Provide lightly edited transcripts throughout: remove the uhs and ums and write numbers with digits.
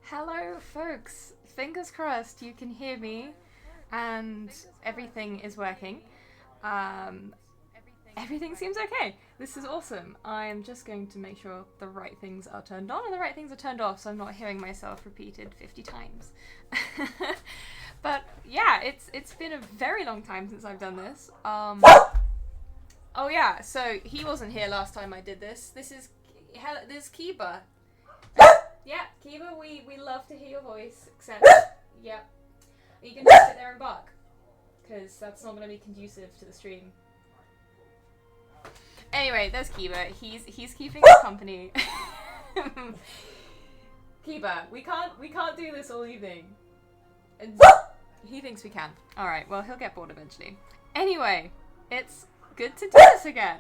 Hello, folks. Fingers crossed you can hear me and everything is working. Um, Everything seems okay. This is awesome. I'm just going to make sure the right things are turned on and the right things are turned off so I'm not hearing myself repeated 50 times. But yeah, it's been a very long time since I've done this. Oh yeah, so he wasn't here last time I did this. This is Kiba. Yeah, Kiba, we love to hear your voice, except, yeah, you can just sit there and bark, because that's not going to be conducive to the stream. Anyway, there's Kiba. He's keeping us company. Kiba, we can't do this all evening. And he thinks we can. Alright, well, he'll get bored eventually. Anyway, it's good to do this again.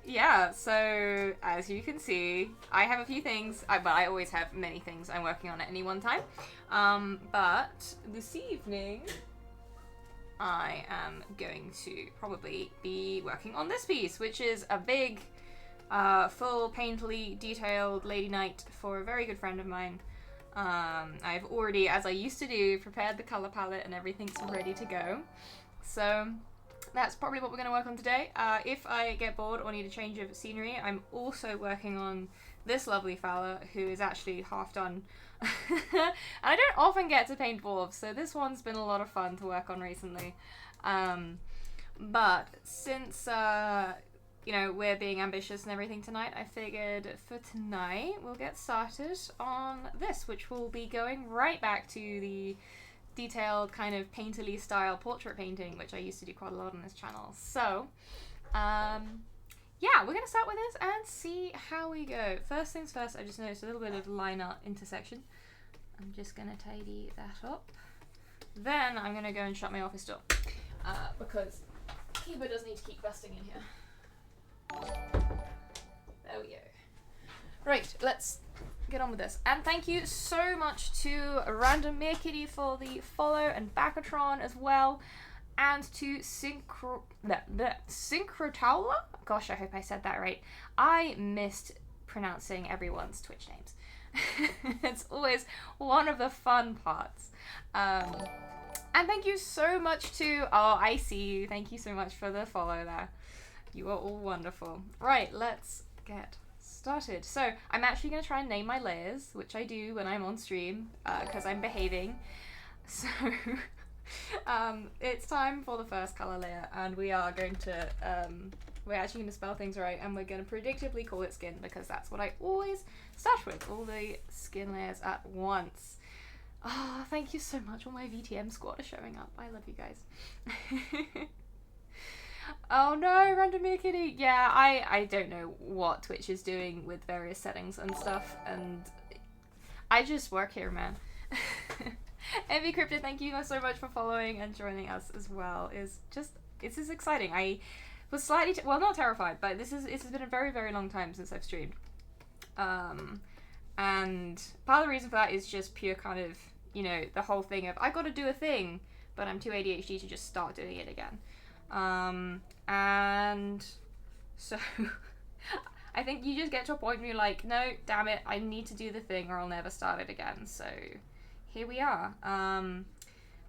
Yeah, so as you can see, I have a few things, but I always have many things I'm working on at any one time. But this evening, I am going to probably be working on this piece, which is a big, full, painfully detailed Lady Knight for a very good friend of mine. I've already, as I used to do, prepared the color palette and everything's ready to go. So that's probably what we're going to work on today. If I get bored or need a change of scenery, I'm also working on this lovely fella who is actually half done. And I don't often get to paint dwarves, so this one's been a lot of fun to work on recently. But since, we're being ambitious and everything tonight, I figured for tonight we'll get started on this, which will be going right back to the detailed kind of painterly style portrait painting, which I used to do quite a lot on this channel. So, yeah, we're going to start with this and see how we go. First things first, I just noticed a little bit of line art intersection. I'm just going to tidy that up. Then I'm going to go and shut my office door, because Kiba does need to keep busting in here. There we go. Right, let's get on with this. And thank you so much to Random Mere Kitty for the follow, and Bacatron as well, and to Synchrotowler? Gosh, I hope I said that right. I missed pronouncing everyone's Twitch names. It's always one of the fun parts. And thank you so much to, oh, I see you. Thank you so much for the follow there. You are all wonderful. Right, let's get started. So I'm actually going to try and name my layers, which I do when I'm on stream, because I'm behaving. So it's time for the first color layer, and we are going to we're actually going to spell things right, and we're going to predictably call it skin, because that's what I always start with, all the skin layers at once. Oh, thank you so much. All my VTM squad are showing up. I love you guys. Oh no, Random Mere Kitty. Yeah, I don't know what Twitch is doing with various settings and stuff, and I just work here, man. Envy Cryptid, thank you so much for following and joining us as well. It's just exciting. I was slightly, well, not terrified, but it has been a very, very long time since I've streamed. And part of the reason for that is just pure kind of, the whole thing of, I gotta do a thing, but I'm too ADHD to just start doing it again. And so I think you just get to a point where you're like, no, damn it, I need to do the thing or I'll never start it again. So here we are.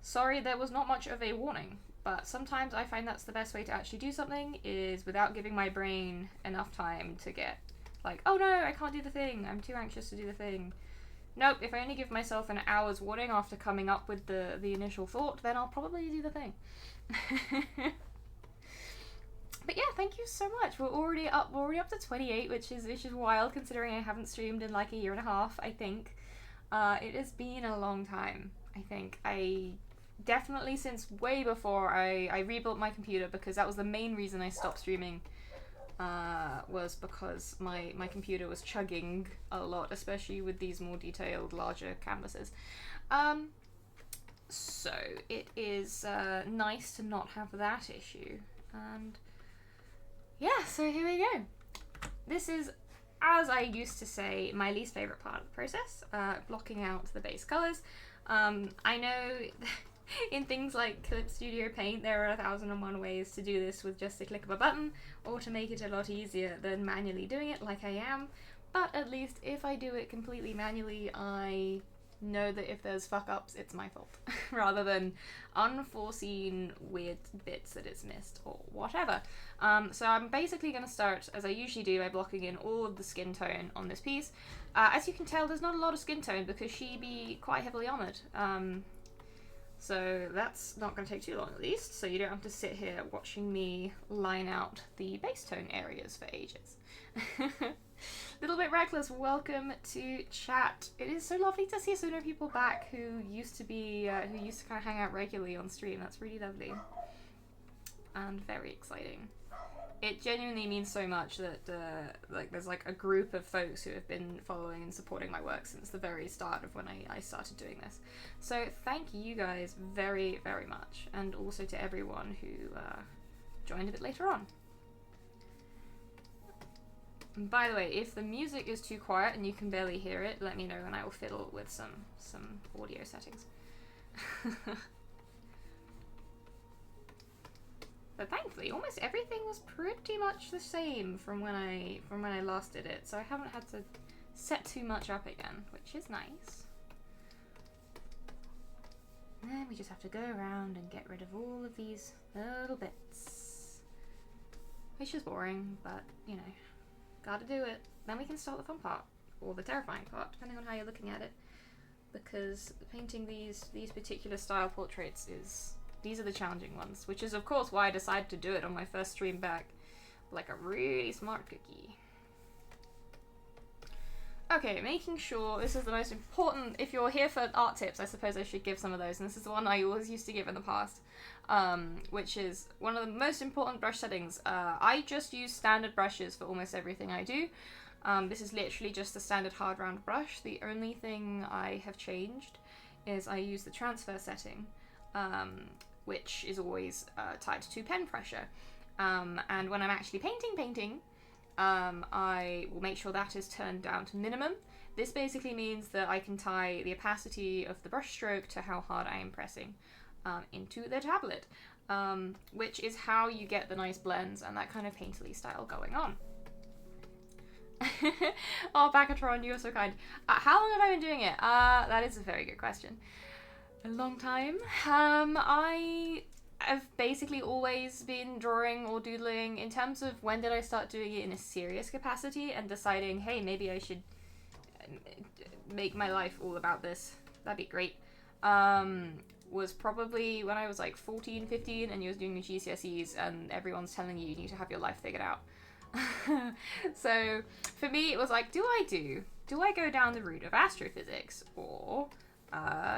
Sorry there was not much of a warning, but sometimes I find that's the best way to actually do something, is without giving my brain enough time to get like, oh no, I can't do the thing, I'm too anxious to do the thing. Nope, if I only give myself an hour's warning after coming up with the initial thought, then I'll probably do the thing. But yeah, thank you so much. We're already up to 28, which is wild considering I haven't streamed in like a year and a half, I think. It has been a long time, I think. I definitely, since way before I rebuilt my computer, because that was the main reason I stopped streaming, was because my computer was chugging a lot, especially with these more detailed, larger canvases. So it is nice to not have that issue. And yeah, so here we go. This is, as I used to say, my least favourite part of the process, blocking out the base colours. I know in things like Clip Studio Paint there are 1,001 ways to do this with just a click of a button, or to make it a lot easier than manually doing it like I am, But at least if I do it completely manually, I know that if there's fuck-ups, it's my fault, rather than unforeseen weird bits that it's missed or whatever. So I'm basically going to start, as I usually do, by blocking in all of the skin tone on this piece. As you can tell, there's not a lot of skin tone because she be quite heavily armoured. So that's not going to take too long at least, so you don't have to sit here watching me line out the base tone areas for ages. Little bit reckless, welcome to chat. It is so lovely to see so many people back who used to kind of hang out regularly on stream. That's really lovely and very exciting. It genuinely means so much that like there's like a group of folks who have been following and supporting my work since the very start of when I started doing this. So thank you guys very, very much, and also to everyone who joined a bit later on. And by the way, if the music is too quiet and you can barely hear it, let me know and I will fiddle with some audio settings. But thankfully, almost everything was pretty much the same from when I last did it, so I haven't had to set too much up again, which is nice. And then we just have to go around and get rid of all of these little bits, which is boring, but you know, gotta do it. Then we can start the fun part, or the terrifying part, depending on how you're looking at it, because painting these particular style portraits these are the challenging ones, which is of course why I decided to do it on my first stream back, like a really smart cookie. Okay, making sure this is the most important. If you're here for art tips, I suppose I should give some of those, and this is the one I always used to give in the past, which is one of the most important brush settings. I just use standard brushes for almost everything I do. This is literally just a standard hard round brush. The only thing I have changed is I use the transfer setting, which is always tied to pen pressure. And when I'm actually painting, I will make sure that is turned down to minimum. This basically means that I can tie the opacity of the brush stroke to how hard I am pressing into the tablet, which is how you get the nice blends and that kind of painterly style going on. Oh, Backatron, you're so kind. How long have I been doing it? That is a very good question. A long time. I have basically always been drawing or doodling. In terms of when did I start doing it in a serious capacity and deciding, hey, maybe I should make my life all about this, that'd be great, was probably when I was like 14, 15 and you was doing your GCSEs and everyone's telling you need to have your life figured out. So for me it was like, do I go down the route of astrophysics or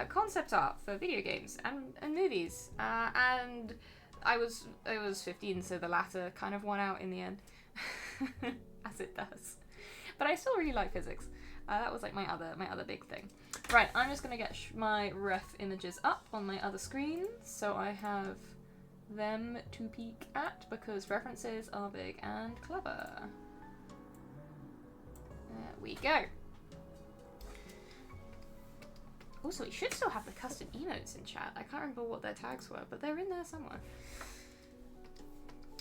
concept art for video games and movies? And I was 15, so the latter kind of won out in the end, as it does. But I still really like physics. That was like my other big thing. Right, I'm just gonna get my ref images up on my other screen so I have them to peek at because references are big and clever. There we go. Also, we should still have the custom emotes in chat. I can't remember what their tags were, but they're in there somewhere.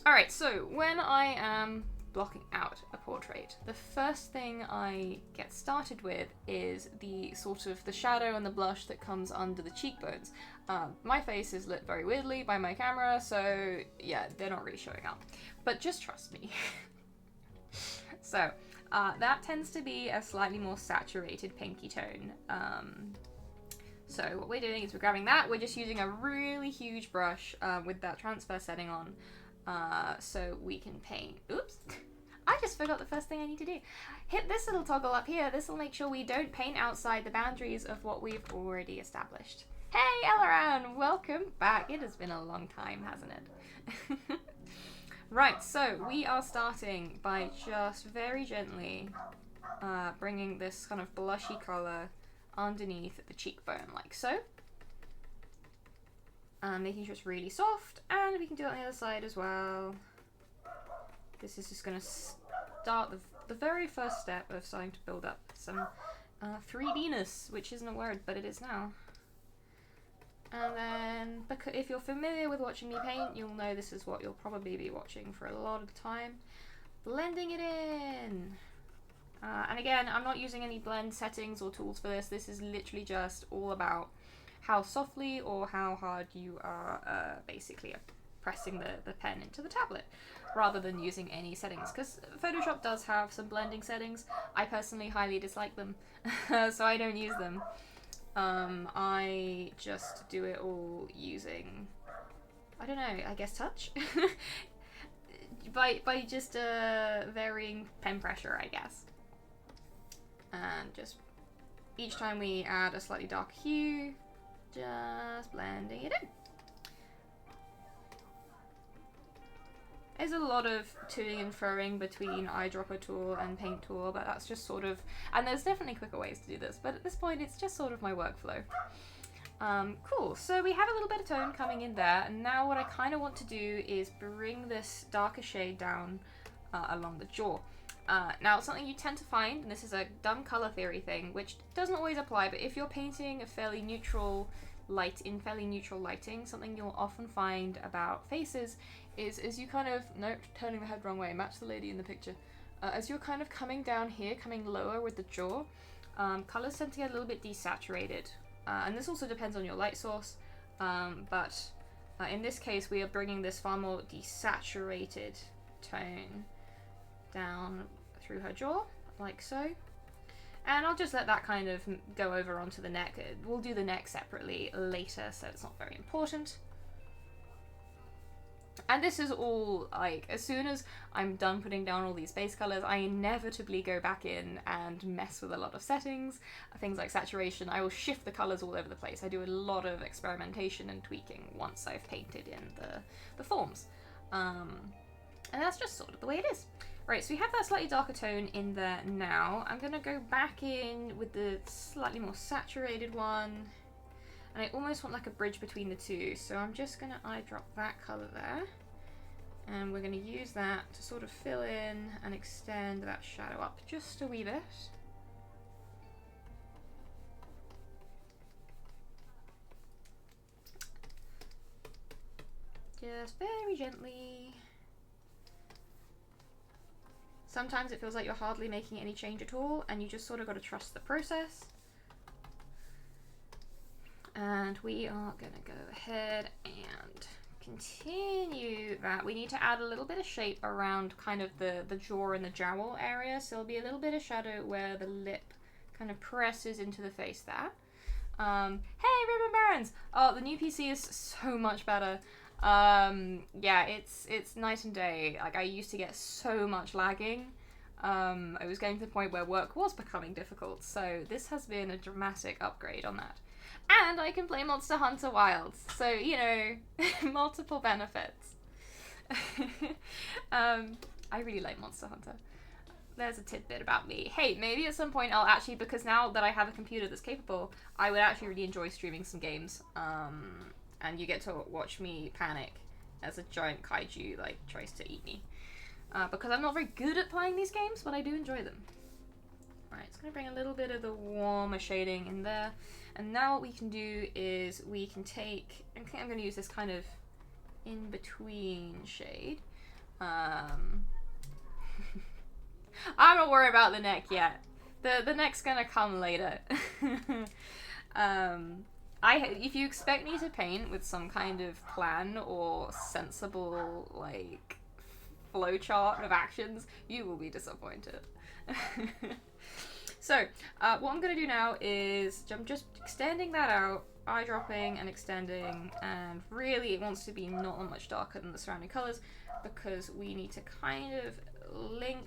Alright, so when I am blocking out a portrait, the first thing I get started with is the sort of the shadow and the blush that comes under the cheekbones. My face is lit very weirdly by my camera, so yeah, they're not really showing up. But just trust me. So, that tends to be a slightly more saturated pinky tone. So what we're doing is we're grabbing that, we're just using a really huge brush with that transfer setting on, so we can paint. Oops, I just forgot the first thing I need to do. Hit this little toggle up here. This will make sure we don't paint outside the boundaries of what we've already established. Hey Elaran, welcome back. It has been a long time, hasn't it? Right, so we are starting by just very gently bringing this kind of blushy colour underneath the cheekbone, like so. Making sure it's really soft, and we can do it on the other side as well. This is just going to start the very first step of starting to build up some 3D-ness, which isn't a word, but it is now. And then, because if you're familiar with watching me paint, you'll know this is what you'll probably be watching for a lot of the time. Blending it in. And again, I'm not using any blend settings or tools for this. This is literally just all about how softly or how hard you are basically pressing the pen into the tablet, rather than using any settings, because Photoshop does have some blending settings. I personally highly dislike them, so I don't use them. I just do it all using, I don't know, I guess touch? by just varying pen pressure, I guess. And just each time we add a slightly darker hue, just blending it in. There's a lot of toing and froing between eyedropper tool and paint tool, but that's just sort of, and there's definitely quicker ways to do this, but at this point it's just sort of my workflow. Cool, so we have a little bit of tone coming in there, and now what I kind of want to do is bring this darker shade down along the jaw. Now, something you tend to find, and this is a dumb color theory thing, which doesn't always apply, but if you're painting a fairly neutral light, in fairly neutral lighting, something you'll often find about faces is you kind of, nope, turning the head wrong way, match the lady in the picture. As you're kind of coming down here, coming lower with the jaw, colors tend to get a little bit desaturated. And this also depends on your light source, but in this case we are bringing this far more desaturated tone down through her jaw, like so. And I'll just let that kind of go over onto the neck. We'll do the neck separately later, so it's not very important. And this is all, like, as soon as I'm done putting down all these base colors, I inevitably go back in and mess with a lot of settings, things like saturation. I will shift the colors all over the place. I do a lot of experimentation and tweaking once I've painted in the forms. And that's just sort of the way it is. Right, so we have that slightly darker tone in there now. I'm gonna go back in with the slightly more saturated one. And I almost want like a bridge between the two, so I'm just gonna eyedrop that color there. And we're gonna use that to sort of fill in and extend that shadow up just a wee bit. Just very gently. Sometimes it feels like you're hardly making any change at all, and you just sort of got to trust the process. And we are going to go ahead and continue that. We need to add a little bit of shape around kind of the jaw and the jowl area, so there'll be a little bit of shadow where the lip kind of presses into the face there. Hey, Ribbon Barons! Oh, the new PC is so much better. Yeah, it's night and day. Like, I used to get so much lagging. I was getting to the point where work was becoming difficult, so this has been a dramatic upgrade on that. And I can play Monster Hunter Wilds, so, you know, multiple benefits. I really like Monster Hunter. There's a tidbit about me. Hey, maybe at some point I'll actually, because now that I have a computer that's capable, I would actually really enjoy streaming some games. And you get to watch me panic as a giant kaiju, like, tries to eat me. Because I'm not very good at playing these games, but I do enjoy them. Alright, it's going to bring a little bit of the warmer shading in there. And now what we can do is we can take, I think I'm going to use this kind of in-between shade. I'm not worried about the neck yet. The neck's going to come later. If you expect me to paint with some kind of plan or sensible, like, flowchart of actions, you will be disappointed. So, what I'm going to do now is I'm just extending that out, eyedropping and extending, and really it wants to be not that much darker than the surrounding colours, because we need to kind of link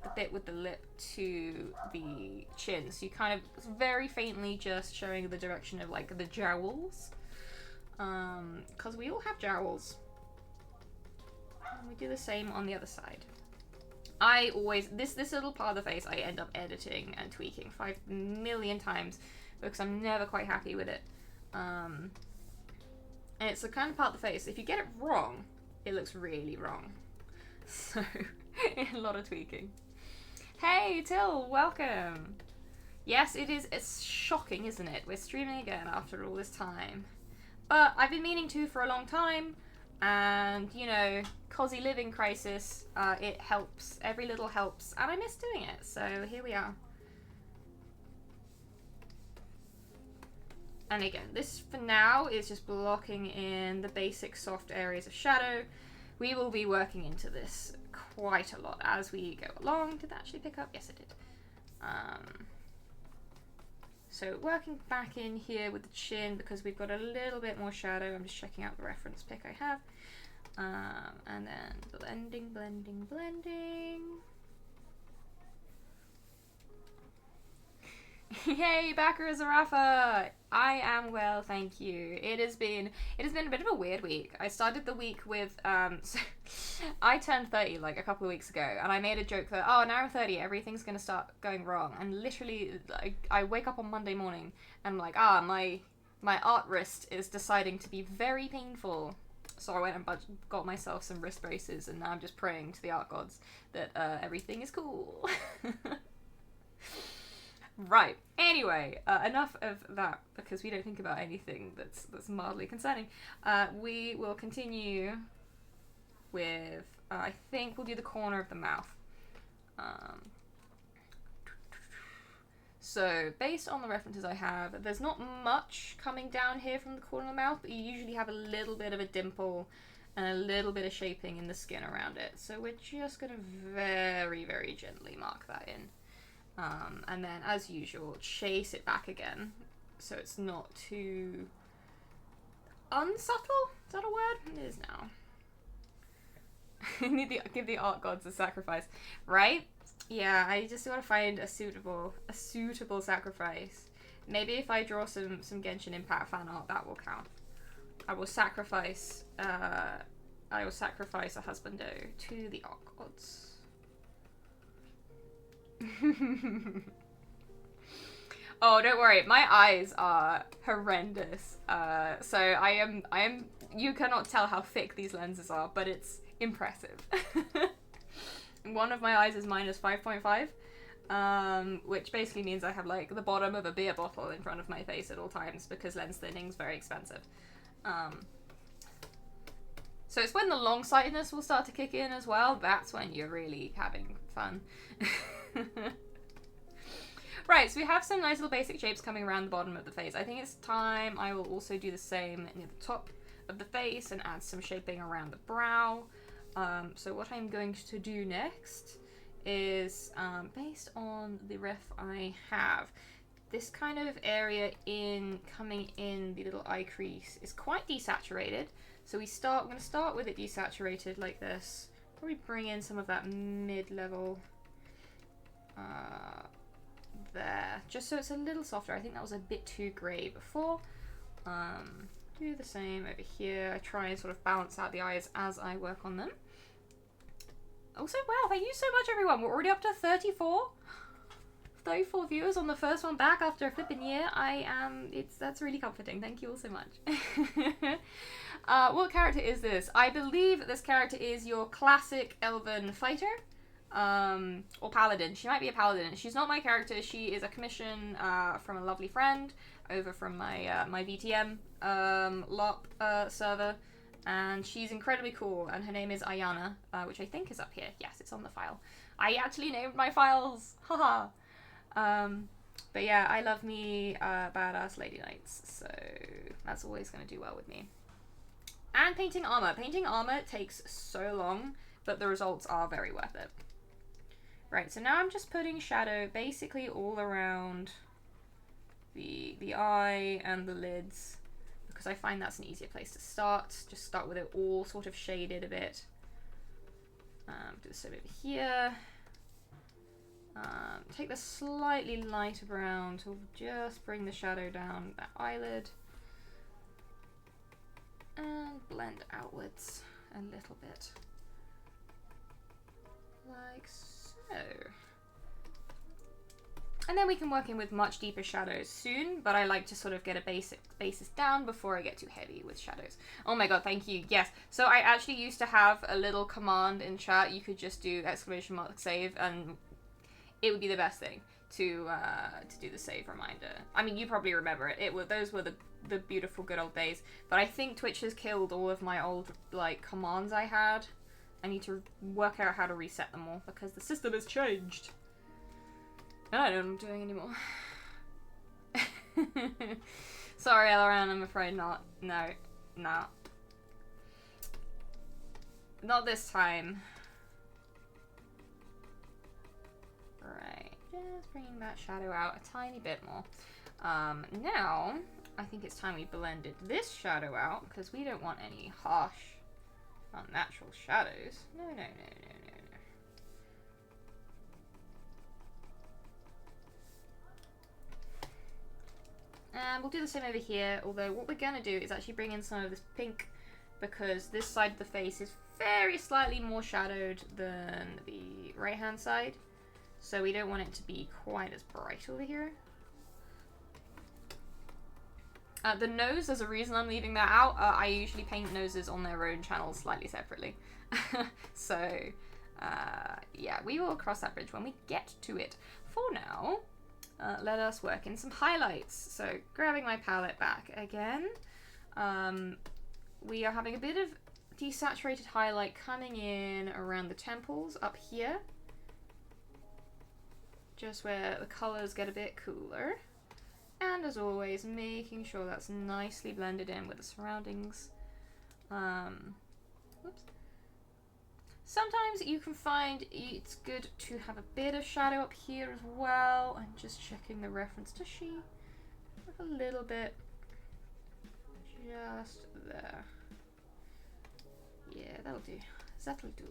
the bit with the lip to the chin. So you kind of very faintly just showing the direction of, like, the jowls, because we all have jowls. And we do the same on the other side. I always, this little part of the face I end up editing and tweaking 5 million times because I'm never quite happy with it. And it's the kind of part of the face, if you get it wrong, it looks really wrong. So, a lot of tweaking. Hey, Till, welcome! Yes, it is, it's shocking, isn't it? We're streaming again after all this time. But I've been meaning to for a long time. And, you know, cozy living crisis, it helps. Every little helps. And I miss doing it, so here we are. And again, this for now is just blocking in the basic soft areas of shadow. We will be working into this quite a lot as we go along. Did that actually pick up? Yes, it did. So working back in here with the chin because we've got a little bit more shadow. I'm just checking out the reference pic I have. And then blending, blending, blending. Yay, backer Zarafa! I am well, thank you. It has been a bit of a weird week. I started the week with so I turned 30 like a couple of weeks ago, and I made a joke that, oh, now I'm 30, everything's gonna start going wrong. And literally, I wake up on Monday morning and I'm like, my art wrist is deciding to be very painful. So I went and got myself some wrist braces, and now I'm just praying to the art gods that everything is cool. Right. Anyway, enough of that because we don't think about anything that's mildly concerning. We will continue with. I think we'll do the corner of the mouth. So based on the references I have, there's not much coming down here from the corner of the mouth, but you usually have a little bit of a dimple and a little bit of shaping in the skin around it. So we're just gonna very, very gently mark that in. And then, as usual, chase it back again, so it's not too unsubtle. Is that a word? It is now. Need to give the art gods a sacrifice, right? Yeah, I just want to find a suitable sacrifice. Maybe if I draw some Genshin Impact fan art, that will count. I will sacrifice a husbando to the art gods. Oh, don't worry, my eyes are horrendous. So I am. You cannot tell how thick these lenses are, but it's impressive. One of my eyes is minus 5.5, which basically means I have like the bottom of a beer bottle in front of my face at all times because lens thinning is very expensive. So it's when the long-sightedness will start to kick in as well. That's when you're really having fun. Right, so we have some nice little basic shapes coming around the bottom of the face. I think it's time I will also do the same near the top of the face and add some shaping around the brow. So what I'm going to do next is, based on the ref I have, this kind of area coming in the little eye crease is quite desaturated. So I'm going to start with it desaturated like this. Probably bring in some of that mid-level there, just so it's a little softer. I think that was a bit too grey before. Do the same over here. I try and sort of balance out the eyes as I work on them. Also, wow, thank you so much, everyone. We're already up to 34 viewers on the first one back after a flipping year. That's really comforting. Thank you all so much. What character is this? I believe this character is your classic Elven fighter. Or Paladin. She might be a Paladin. She's not my character. She is a commission from a lovely friend over from my my VTM LARP server, and she's incredibly cool. And her name is Ayana, which I think is up here. Yes, it's on the file. I actually named my files. Haha. But yeah, I love me badass lady knights, so that's always going to do well with me. And painting armor. Painting armor takes so long, but the results are very worth it. Right, so now I'm just putting shadow basically all around the eye and the lids, because I find that's an easier place to start. Just start with it all sort of shaded a bit. Do the same over here. Take the slightly lighter brown to just bring the shadow down that eyelid. And blend outwards a little bit. Like so. And then we can work in with much deeper shadows soon, but I like to sort of get a basis down before I get too heavy with shadows. Oh my god, thank you. Yes, so I actually used to have a little command in chat. You could just do !save and it would be the best thing to do the save reminder. I mean, you probably remember it. Those were the beautiful good old days. But I think Twitch has killed all of my old like commands I had. I need to work out how to reset them all because the system has changed. And I don't know what I'm doing anymore. Sorry, Elren, I'm afraid not. No. Not this time. Right, just bringing that shadow out a tiny bit more. Now, I think it's time we blended this shadow out because we don't want any harsh, unnatural shadows. No. And we'll do the same over here, although what we're going to do is actually bring in some of this pink because this side of the face is very slightly more shadowed than the right-hand side. So we don't want it to be quite as bright over here. The nose, there's a reason I'm leaving that out. I usually paint noses on their own channels slightly separately. So, yeah, we will cross that bridge when we get to it. For now, let us work in some highlights. So, grabbing my palette back again. We are having a bit of desaturated highlight coming in around the temples up here. Just where the colours get a bit cooler. And as always, making sure that's nicely blended in with the surroundings. Whoops. Sometimes you can find it's good to have a bit of shadow up here as well. I'm just checking the reference. Does she have a little bit? Just there. Yeah, that'll do. That'll do.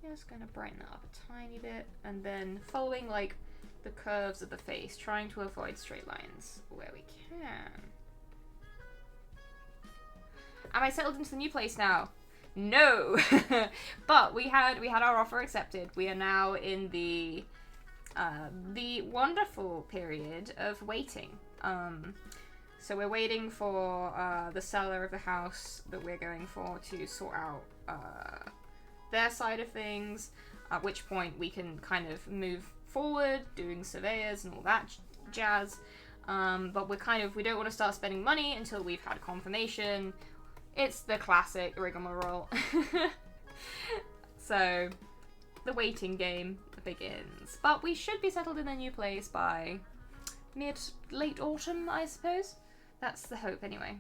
Just gonna brighten that up a tiny bit, and then following like the curves of the face, trying to avoid straight lines where we can. Am I settled into the new place now? No, but we had our offer accepted. We are now in the wonderful period of waiting. So we're waiting for the seller of the house that we're going for to sort out their side of things, at which point we can kind of move forward, doing surveyors and all that jazz. But we don't want to start spending money until we've had confirmation. It's the classic rigmarole. So the waiting game begins. But we should be settled in a new place by late autumn, I suppose. That's the hope anyway.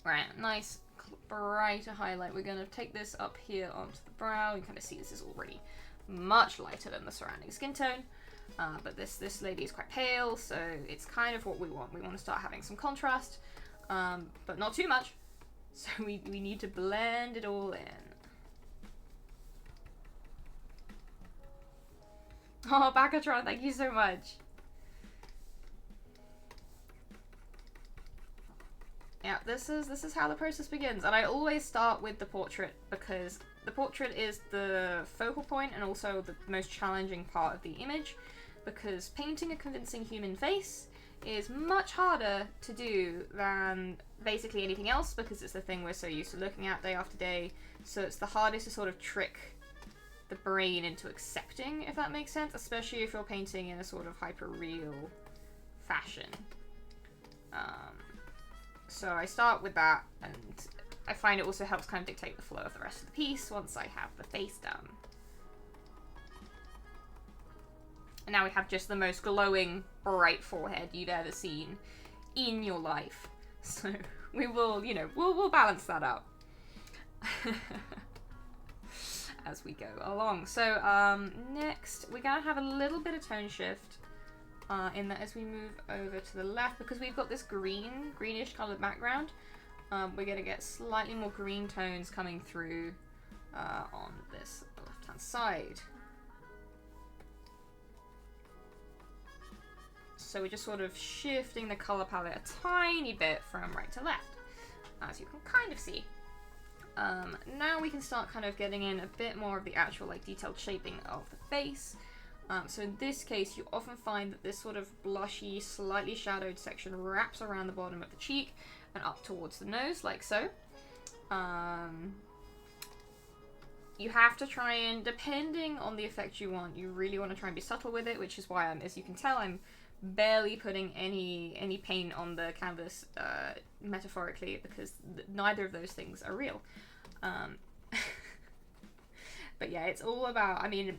Right, nice brighter highlight. We're going to take this up here onto the brow. You kind of see this is already much lighter than the surrounding skin tone. But this lady is quite pale, so it's kind of what we want. We want to start having some contrast, but not too much. So we need to blend it all in. Oh, Bakatron, thank you so much. Yeah, this is how the process begins, and I always start with the portrait because the portrait is the focal point and also the most challenging part of the image, because painting a convincing human face is much harder to do than basically anything else because it's the thing we're so used to looking at day after day, so it's the hardest to sort of trick the brain into accepting, if that makes sense, especially if you're painting in a sort of hyper-real fashion. So I start with that, and I find it also helps kind of dictate the flow of the rest of the piece once I have the face done. And now we have just the most glowing, bright forehead you've ever seen in your life. So we will, we'll balance that out as we go along. So next, we're going to have a little bit of tone shift. In that as we move over to the left, because we've got this greenish coloured background, we're going to get slightly more green tones coming through on this left-hand side. So we're just sort of shifting the colour palette a tiny bit from right to left, as you can kind of see. Now we can start kind of getting in a bit more of the actual detailed shaping of the face. So in this case, you often find that this sort of blushy, slightly shadowed section wraps around the bottom of the cheek and up towards the nose, like so. you have to try and, depending on the effect you want, you really want to try and be subtle with it, which is why as you can tell, I'm barely putting any paint on the canvas, metaphorically, because neither of those things are real. But yeah, it's all about, I mean,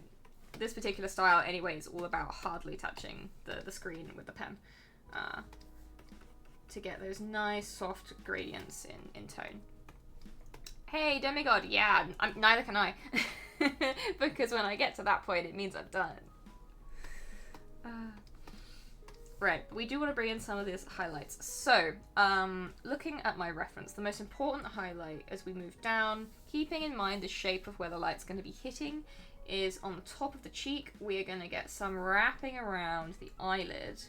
this particular style anyway is all about hardly touching the screen with the pen, to get those nice soft gradients in tone. Hey, demigod, yeah, neither can I. Because when I get to that point, it means I'm done. Right, we do want to bring in some of these highlights. So, looking at my reference, the most important highlight as we move down, keeping in mind the shape of where the light's going to be hitting, is on the top of the cheek. We are going to get some wrapping around the eyelid,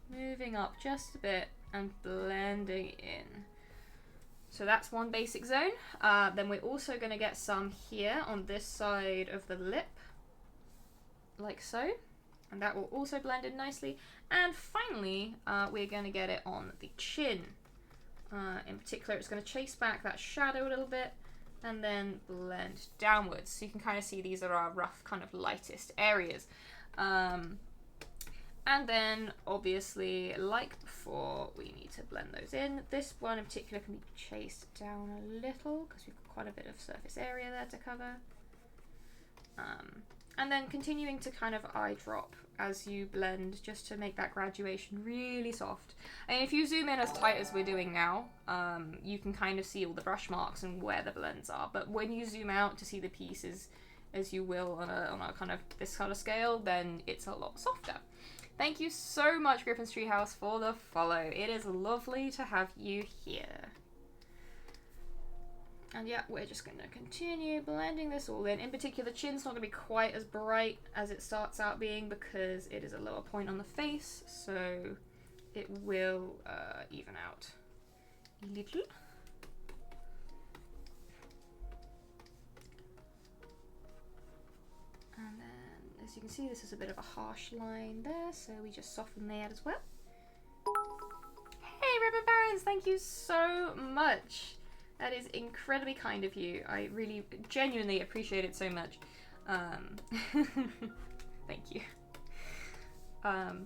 moving up just a bit and blending in. So that's one basic zone. Then we're also going to get some here on this side of the lip, like so. And that will also blend in nicely. And finally, we're going to get it on the chin. In particular, it's going to chase back that shadow a little bit and then blend downwards. So you can kind of see these are our rough, kind of lightest areas. And then, obviously, like before, we need to blend those in. This one in particular can be chased down a little because we've got quite a bit of surface area there to cover. And then continuing to kind of eye drop as you blend, just to make that graduation really soft. And if you zoom in as tight as we're doing now, you can kind of see all the brush marks and where the blends are. But when you zoom out to see the pieces, as you will on a kind of this kind of scale, then it's a lot softer. Thank you so much, Griffin's Treehouse, for the follow. It is lovely to have you here. And yeah, we're just going to continue blending this all in. In particular, the chin's not going to be quite as bright as it starts out being because it is a lower point on the face, so it will even out a little. And then, as you can see, this is a bit of a harsh line there, so we just soften that as well. Hey, Ribbon Barons, thank you so much. That is incredibly kind of you. I really, genuinely appreciate it so much. Thank you. And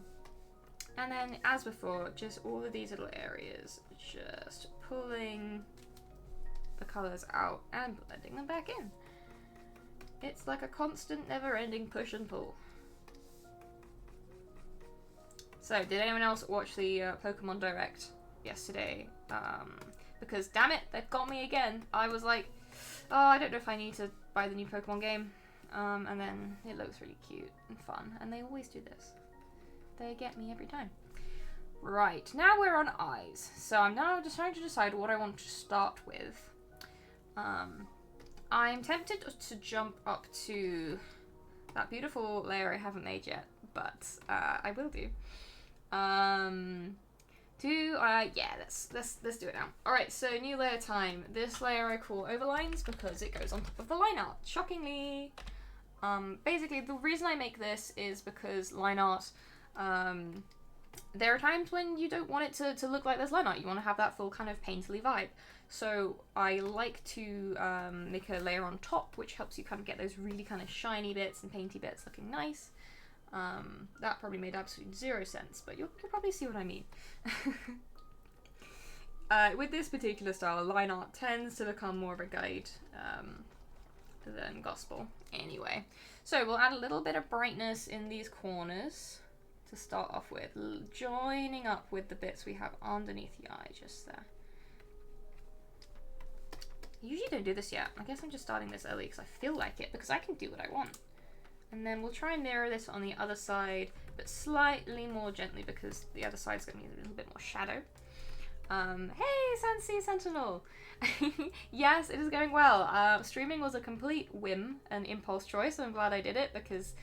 then, as before, just all of these little areas, just pulling the colours out and blending them back in. It's like a constant, never-ending push and pull. So, did anyone else watch the Pokemon Direct yesterday? Because, damn it, they've got me again. I was like, oh, I don't know if I need to buy the new Pokemon game. And then it looks really cute and fun. And they always do this. They get me every time. Right, now we're on eyes. So I'm now just trying to decide what I want to start with. I'm tempted to jump up to that beautiful layer I haven't made yet. But I will do. Yeah, let's do it now. Alright, so new layer time. This layer I call overlines because it goes on top of the line art, shockingly. Basically, the reason I make this is because line art, there are times when you don't want it to look like there's line art. You want to have that full kind of painterly vibe. So I like to make a layer on top, which helps you kind of get those really kind of shiny bits and painty bits looking nice. That probably made absolutely zero sense, but you'll probably see what I mean. With this particular style, line art tends to become more of a guide than gospel. Anyway, so we'll add a little bit of brightness in these corners to start off with, joining up with the bits we have underneath the eye, just there. I usually don't do this yet. I guess I'm just starting this early because I feel like it, because I can do what I want. And then we'll try and mirror this on the other side, but slightly more gently because the other side's going to need a little bit more shadow. Hey, Sansi Sentinel! Yes, it is going well. Streaming was a complete whim and impulse choice. I'm glad I did it because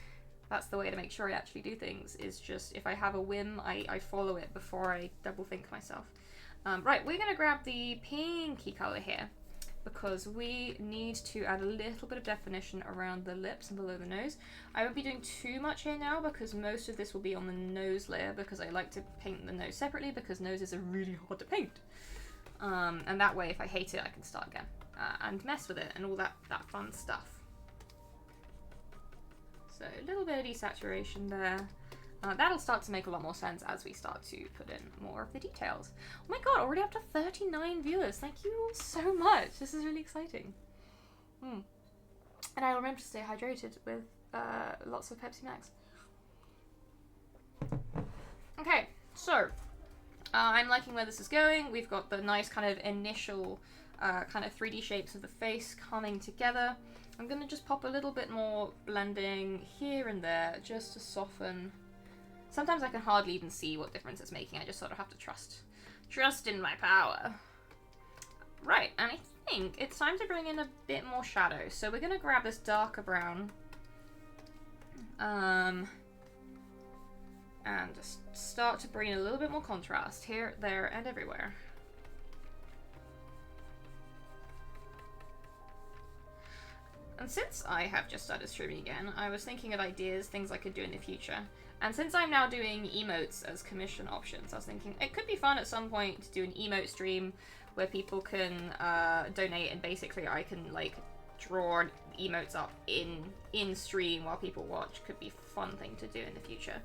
that's the way to make sure I actually do things, is just if I have a whim, I follow it before I double think myself. Right, we're going to grab the pinky colour here, because we need to add a little bit of definition around the lips and below the nose. I won't be doing too much here now because most of this will be on the nose layer, because I like to paint the nose separately because noses are really hard to paint. And that way, if I hate it, I can start again. and mess with it and all that fun stuff. So a little bit of desaturation there. That'll start to make a lot more sense as we start to put in more of the details. Oh my god, already up to 39 viewers. Thank you all so much. This is really exciting. And I'll remember to stay hydrated with lots of Pepsi Max. Okay, so I'm liking where this is going. We've got the nice kind of initial kind of 3D shapes of the face coming together. I'm going to just pop a little bit more blending here and there just to soften. Sometimes I can hardly even see what difference it's making. I just sort of have to trust in my power. Right, and I think it's time to bring in a bit more shadow. So we're going to grab this darker brown and just start to bring in a little bit more contrast here, there, and everywhere. And since I have just started streaming again, I was thinking of ideas, things I could do in the future. And since I'm now doing emotes as commission options, I was thinking it could be fun at some point to do an emote stream where people can donate, and basically I can like draw emotes up in stream while people watch. Could be a fun thing to do in the future.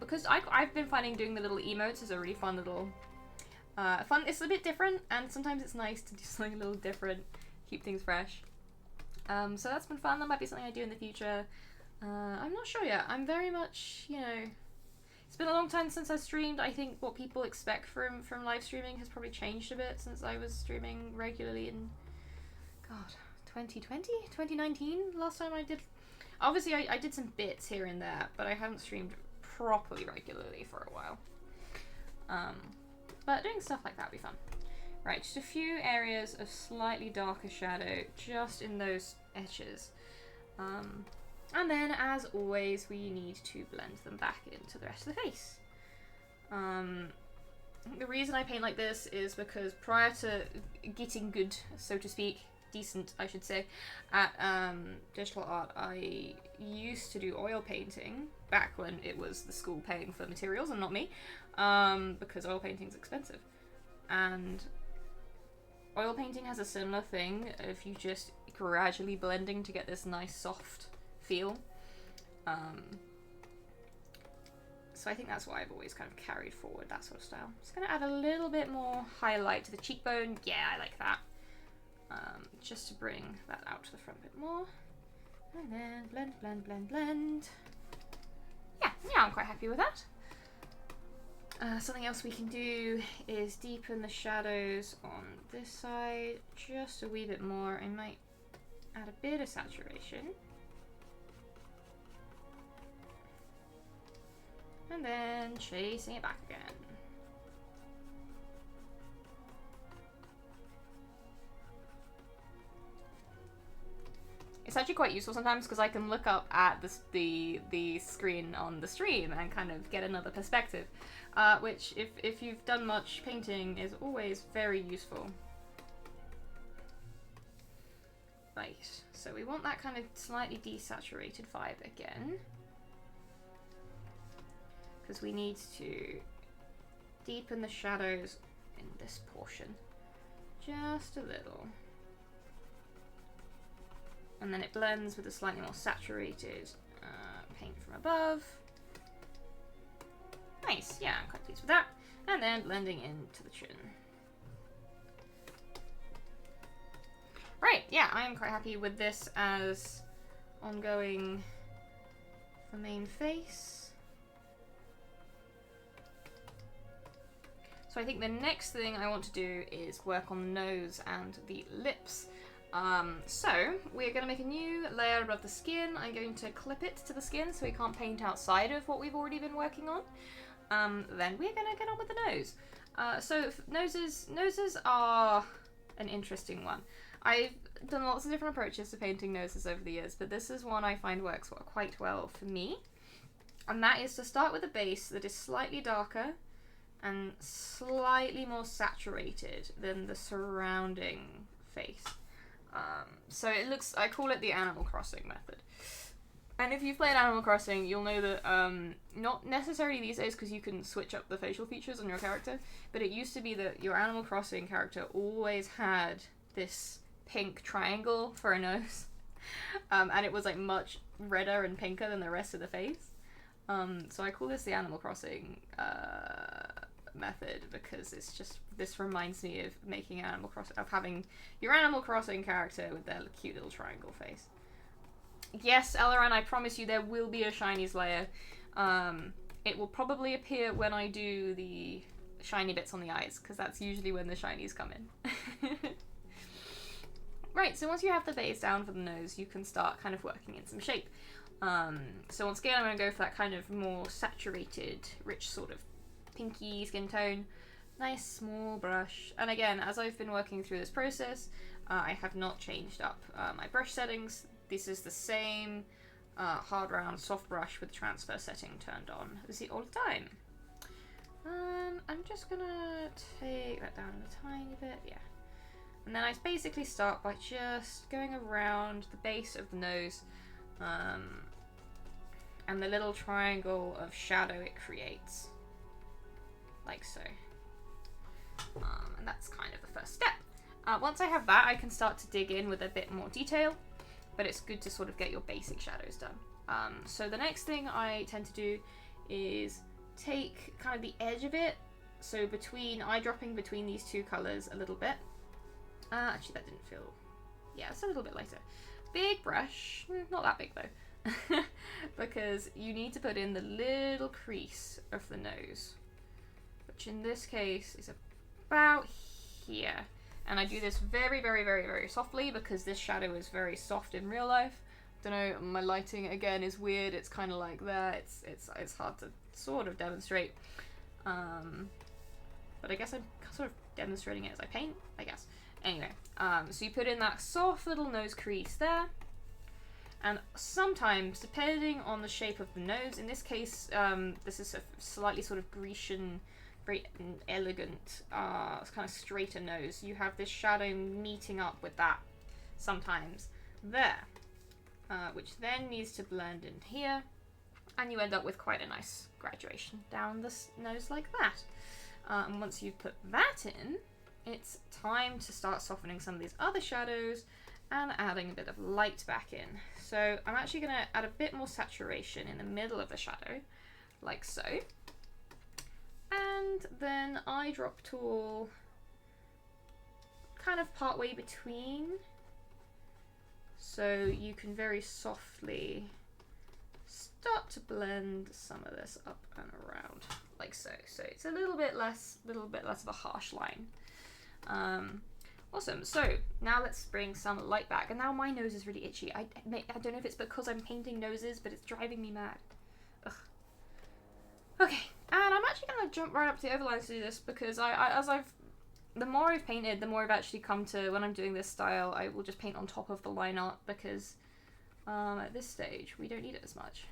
Because I've been finding doing the little emotes is a really fun little fun. It's a bit different, and sometimes it's nice to do something a little different, keep things fresh. So that's been fun. That might be something I do in the future. I'm not sure yet. I'm very much, you know, it's been a long time since I streamed. I think what people expect from live streaming has probably changed a bit since I was streaming regularly in, God, 2020? 2019? Last time I did. Obviously, I did some bits here and there, but I haven't streamed properly regularly for a while. But doing stuff like that would be fun. Right, just a few areas of slightly darker shadow just in those edges. And then, as always, we need to blend them back into the rest of the face. The reason I paint like this is because prior to getting good, so to speak, decent, I should say, at digital art, I used to do oil painting back when it was the school paying for materials and not me, because oil painting's expensive. And oil painting has a similar thing if you just gradually blending to get this nice soft feel. So I think that's why I've always kind of carried forward that sort of style. Just gonna add a little bit more highlight to the cheekbone. Yeah, I like that. Just to bring that out to the front a bit more. And then blend, blend, blend, blend. Yeah, I'm quite happy with that. Something else we can do is deepen the shadows on this side just a wee bit more. I might add a bit of saturation. And then chasing it back again. It's actually quite useful sometimes because I can look up at the screen on the stream and kind of get another perspective, which if you've done much painting is always very useful. Right, so we want that kind of slightly desaturated vibe again, because we need to deepen the shadows in this portion just a little. And then it blends with a slightly more saturated paint from above. Nice, yeah, I'm quite pleased with that. And then blending into the chin. Right, yeah, I am quite happy with this as ongoing the main face. So I think the next thing I want to do is work on the nose and the lips. So we're going to make a new layer above the skin. I'm going to clip it to the skin so we can't paint outside of what we've already been working on. Then we're going to get on with the nose. So noses are an interesting one. I've done lots of different approaches to painting noses over the years, but this is one I find works quite well for me. And that is to start with a base that is slightly darker and slightly more saturated than the surrounding face. So it looks, I call it the Animal Crossing method. And if you've played Animal Crossing, you'll know that, not necessarily these days because you can switch up the facial features on your character, but it used to be that your Animal Crossing character always had this pink triangle for a nose. And it was like much redder and pinker than the rest of the face. So I call this the Animal Crossing method, because it's just, this reminds me of making Animal Crossing, of having your Animal Crossing character with their cute little triangle face. Yes, Elleran, I promise you there will be a shinies layer. It will probably appear when I do the shiny bits on the eyes, because that's usually when the shinies come in. Right, so once you have the base down for the nose, you can start kind of working in some shape. So once again, I'm going to go for that kind of more saturated, rich sort of pinky skin tone. Nice small brush. And again, as I've been working through this process, I have not changed up my brush settings. This is the same hard round soft brush with the transfer setting turned on as all the time. I'm just going to take that down a tiny bit, yeah. And then I basically start by just going around the base of the nose and the little triangle of shadow it creates. Like so. And that's kind of the first step. Once I have that, I can start to dig in with a bit more detail, but it's good to sort of get your basic shadows done. So the next thing I tend to do is take kind of the edge of it, so eyedropping between these two colours a little bit. Actually, that didn't feel... Yeah, it's a little bit lighter. Big brush. Not that big, though. Because you need to put in the little crease of the nose, which in this case is about here. And I do this very, very, very, very softly, because this shadow is very soft in real life. Don't know, my lighting, again, is weird. It's kind of like that. It's hard to sort of demonstrate. But I guess I'm sort of demonstrating it as I paint, I guess. Anyway, so you put in that soft little nose crease there, and sometimes, depending on the shape of the nose, in this case, this is a slightly sort of Grecian, very elegant, kind of straighter nose. You have this shadow meeting up with that sometimes there, which then needs to blend in here, and you end up with quite a nice graduation down the nose like that. And once you've put that in, it's time to start softening some of these other shadows and adding a bit of light back in. So I'm actually going to add a bit more saturation in the middle of the shadow, like so. And then eyedrop tool kind of part way between, so you can very softly start to blend some of this up and around, like so. So it's a little bit less of a harsh line. Awesome. So now let's bring some light back. And now my nose is really itchy. I don't know if it's because I'm painting noses, but it's driving me mad. Ugh. Okay, and I'm actually gonna jump right up to the overlines to do this, because the more I've painted, the more I've actually come to, when I'm doing this style, I will just paint on top of the line art, because at this stage we don't need it as much.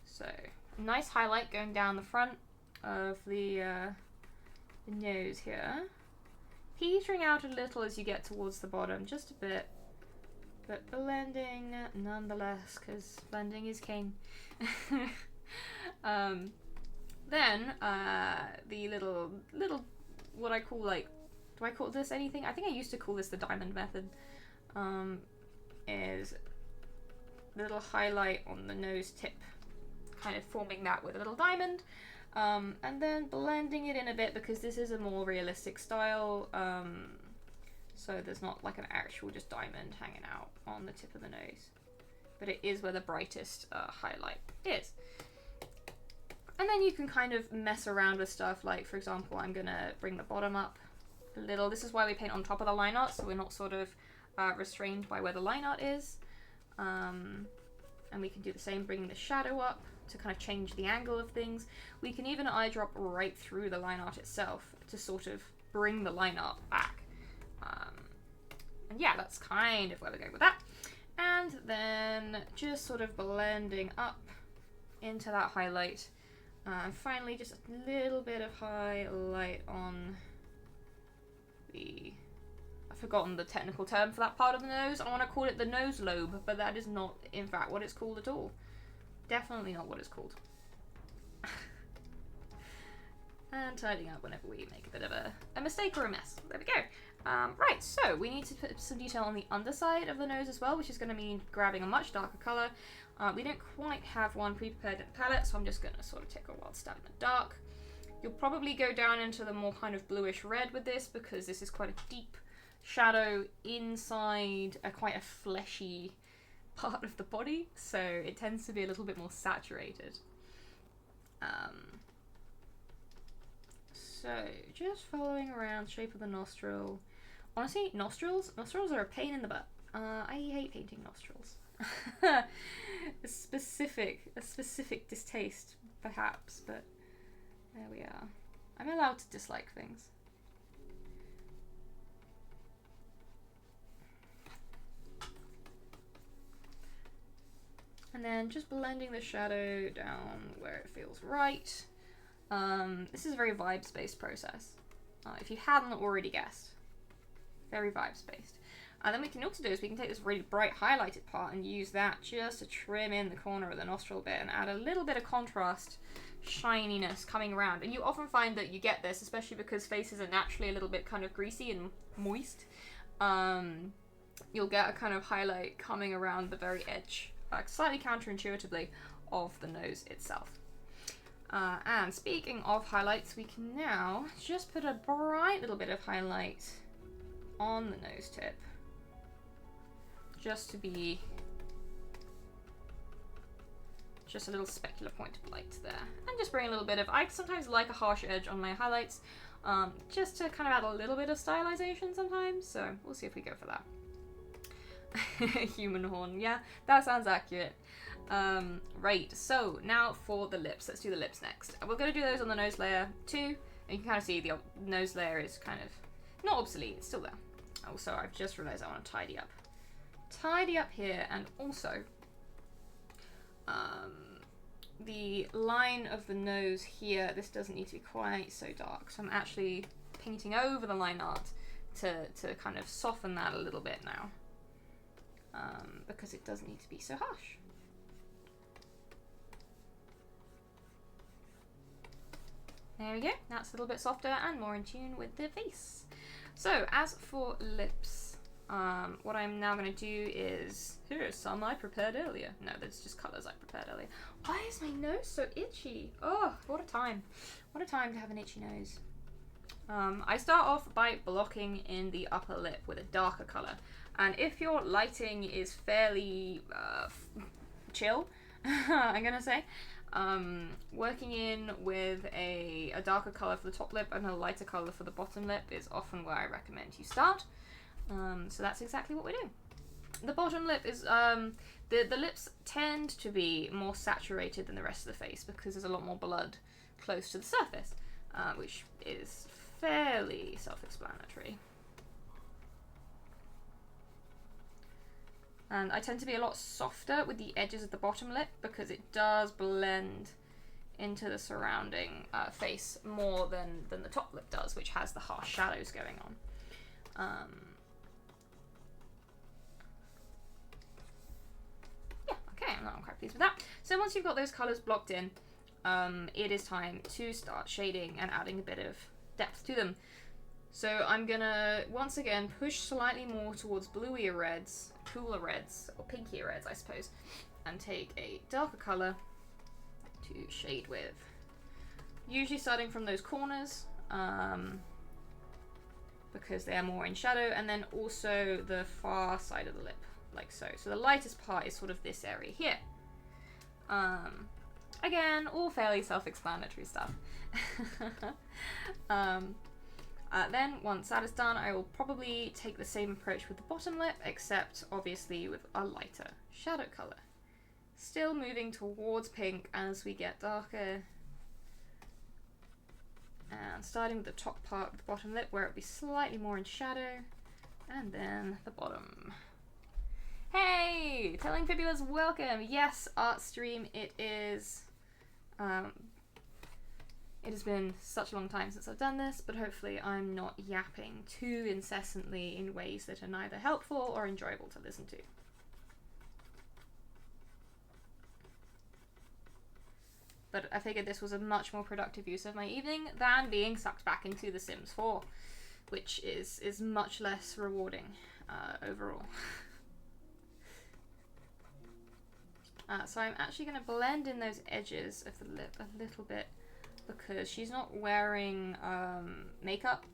So nice highlight going down the front of the nose here, petering out a little as you get towards the bottom, just a bit, but blending nonetheless, because blending is king. Then the little what I call, like, do I call this anything? I think I used to call this the diamond method. Is the little highlight on the nose tip, kind of forming that with a little diamond. And then blending it in a bit, because this is a more realistic style, so there's not like an actual just diamond hanging out on the tip of the nose, but it is where the brightest highlight is. And then you can kind of mess around with stuff, like, for example, I'm gonna bring the bottom up a little. This is why we paint on top of the line art, so we're not sort of restrained by where the line art is. And we can do the same, bringing the shadow up to kind of change the angle of things. We can even eyedrop right through the line art itself to sort of bring the line art back. And yeah, that's kind of where we're going with that. And then just sort of blending up into that highlight. And finally, just a little bit of highlight on the... I've forgotten the technical term for that part of the nose. I want to call it the nose lobe, but that is not, in fact, what it's called at all. Definitely not what it's called. And tidying up whenever we make a bit of a mistake or a mess. There we go. Right, so we need to put some detail on the underside of the nose as well, which is going to mean grabbing a much darker colour. We don't quite have one pre-prepared in the palette, so I'm just going to sort of take a wild stab in the dark. You'll probably go down into the more kind of bluish red with this, because this is quite a deep shadow inside quite a fleshy part of the body, so it tends to be a little bit more saturated. So just following around the shape of the nostril. Honestly, nostrils are a pain in the butt. I hate painting nostrils. a specific distaste, perhaps, but there we are. I'm allowed to dislike things. And then just blending the shadow down where it feels right. This is a very vibes-based process. If you hadn't already guessed. Very vibes-based. And then what we can also do is we can take this really bright highlighted part and use that just to trim in the corner of the nostril bit and add a little bit of contrast, shininess coming around. And you often find that you get this, especially because faces are naturally a little bit kind of greasy and moist. You'll get a kind of highlight coming around the very edge, slightly counterintuitively, of the nose itself. And speaking of highlights, we can now just put a bright little bit of highlight on the nose tip, just to be just a little specular point of light there, and just bring a little bit of, I sometimes like a harsh edge on my highlights, just to kind of add a little bit of stylization sometimes, so we'll see if we go for that. Human horn, yeah, that sounds accurate. Right, so now for the lips. Let's do the lips next. We're going to do those on the nose layer too, and you can kind of see the nose layer is kind of not obsolete, it's still there. Also, I've just realized I want to tidy up here, and also the line of the nose here, this doesn't need to be quite so dark, so I'm actually painting over the line art to kind of soften that a little bit now, because it doesn't need to be so harsh. There we go, that's a little bit softer and more in tune with the face. So as for lips, what I'm now going to do is, here's some I prepared earlier. No, that's just colours I prepared earlier. Why is my nose so itchy? Oh, what a time. What a time to have an itchy nose. I start off by blocking in the upper lip with a darker colour. And if your lighting is fairly chill, I'm going to say, working in with a darker colour for the top lip and a lighter colour for the bottom lip is often where I recommend you start. So that's exactly what we're doing. The bottom lip is, the lips tend to be more saturated than the rest of the face because there's a lot more blood close to the surface, which is fairly self-explanatory. And I tend to be a lot softer with the edges of the bottom lip because it does blend into the surrounding face more than the top lip does, which has the harsh shadows going on. Yeah, okay, I'm quite pleased with that. So once you've got those colours blocked in, it is time to start shading and adding a bit of depth to them. So I'm gonna, once again, push slightly more towards bluier reds, cooler reds, or pinkier reds, I suppose, and take a darker colour to shade with. Usually starting from those corners, because they are more in shadow, and then also the far side of the lip, like so. So the lightest part is sort of this area here. Again, all fairly self-explanatory stuff. Then, once that is done, I will probably take the same approach with the bottom lip, except obviously with a lighter shadow colour. Still moving towards pink as we get darker. And starting with the top part of the bottom lip, where it will be slightly more in shadow. And then the bottom. Hey! Telling Fibulas, welcome! Yes, art stream, it is. It has been such a long time since I've done this, but hopefully I'm not yapping too incessantly in ways that are neither helpful or enjoyable to listen to. But I figured this was a much more productive use of my evening than being sucked back into The Sims 4. which is much less rewarding overall. So I'm actually going to blend in those edges of the lip a little bit because she's not wearing makeup,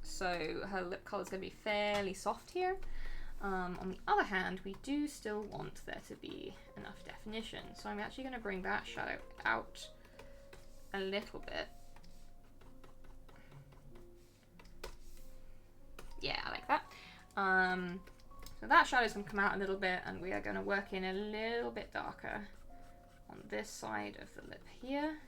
so her lip color is going to be fairly soft here. On the other hand, we do still want there to be enough definition, so I'm actually going to bring that shadow out a little bit. Yeah, I like that. So that shadow's going to come out a little bit, and we are going to work in a little bit darker on this side of the lip here.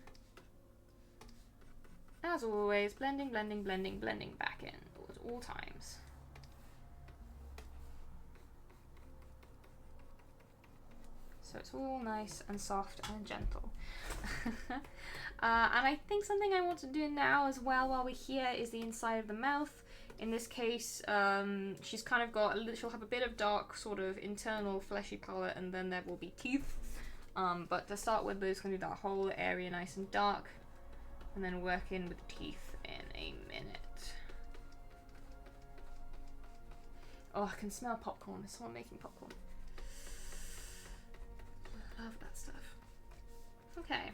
As always, blending, blending, blending, blending back in at all times. So it's all nice and soft and gentle. And I think something I want to do now as well while we're here is the inside of the mouth. In this case, she's kind of got she'll have a bit of dark sort of internal fleshy palette, and then there will be teeth. But to start with, we're just going to do that whole area nice and dark, and then work in with the teeth in a minute. Oh, I can smell popcorn. There's someone making popcorn. Love that stuff. Okay.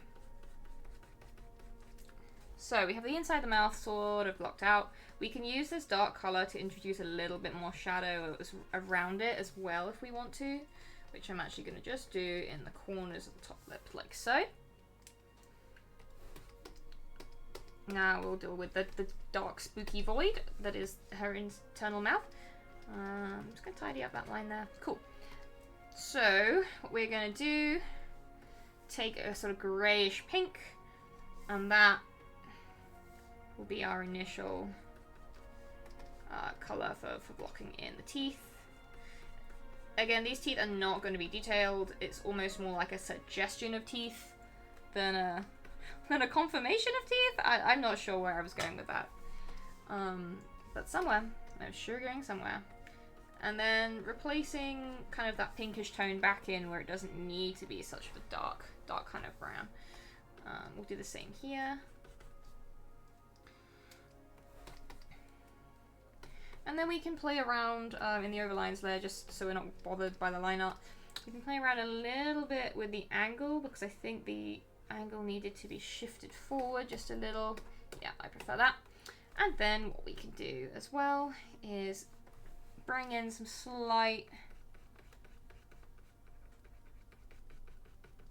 So we have the inside of the mouth sort of blocked out. We can use this dark color to introduce a little bit more shadow around it as well if we want to, which I'm actually going to just do in the corners of the top lip like so. Now we'll deal with the dark spooky void that is her internal mouth. I'm just going to tidy up that line there. Cool. So what we're going to do, take a sort of greyish pink, and that will be our initial colour for blocking in the teeth. Again, these teeth are not going to be detailed. It's almost more like a suggestion of teeth than a confirmation of teeth. I'm not sure where I was going with that. But somewhere. I was sure going somewhere. And then replacing kind of that pinkish tone back in where it doesn't need to be such a dark kind of brown. We'll do the same here. And then we can play around in the overlines layer just so we're not bothered by the line art. We can play around a little bit with the angle because I think the angle needed to be shifted forward just a little. Yeah, I prefer that. And then what we can do as well is bring in some slight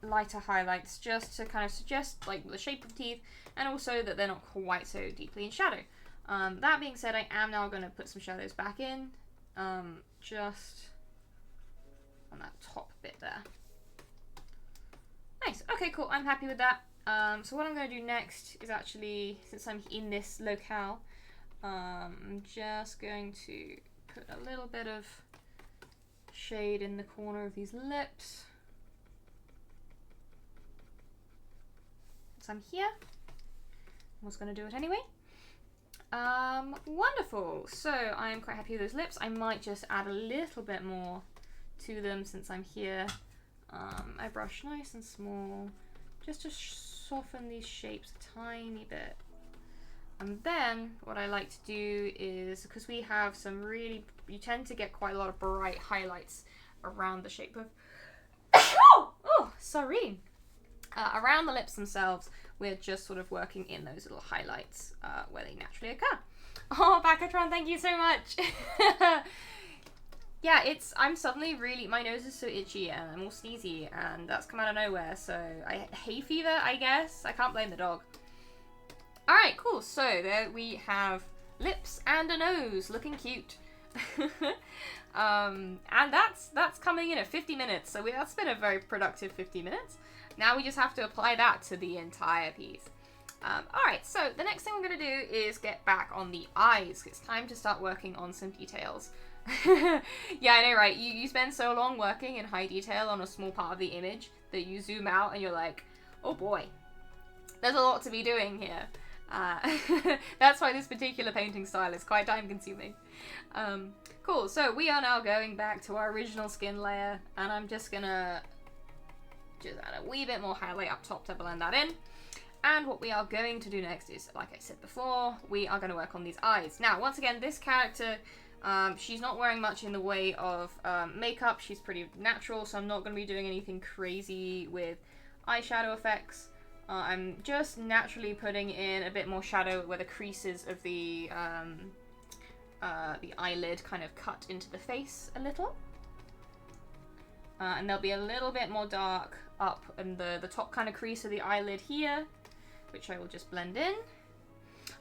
lighter highlights just to kind of suggest like the shape of teeth and also that they're not quite so deeply in shadow. That being said, I am now going to put some shadows back in, just on that top bit there. Nice. Okay, cool. I'm happy with that. So what I'm going to do next is actually, since I'm in this locale, I'm just going to put a little bit of shade in the corner of these lips. So I'm here. I was going to do it anyway. Wonderful. So I'm quite happy with those lips. I might just add a little bit more to them since I'm here. I brush nice and small just to soften these shapes a tiny bit. And then what I like to do is, because we have some really, you tend to get quite a lot of bright highlights around the shape of, oh, sorry. Around the lips themselves, we're just sort of working in those little highlights where they naturally occur. Oh, Bakatron, thank you so much. Yeah, I'm suddenly really, my nose is so itchy and I'm all sneezy and that's come out of nowhere. So hay fever, I guess. I can't blame the dog. All right, cool. So there we have lips and a nose looking cute. And that's coming in at 50 minutes. So that's been a very productive 50 minutes. Now we just have to apply that to the entire piece. Alright, so the next thing we're going to do is get back on the eyes. It's time to start working on some details. Yeah, I know, right? You spend so long working in high detail on a small part of the image that you zoom out and you're like, oh boy, there's a lot to be doing here. That's why this particular painting style is quite time consuming. Cool, so we are now going back to our original skin layer and I'm just gonna just add a wee bit more highlight up top to blend that in. And what we are going to do next is, like I said before, we are going to work on these eyes. Now, once again, this character, she's not wearing much in the way of makeup. She's pretty natural, so I'm not going to be doing anything crazy with eyeshadow effects. I'm just naturally putting in a bit more shadow where the creases of the eyelid kind of cut into the face a little. And there'll be a little bit more dark up in the top kind of crease of the eyelid here, which I will just blend in.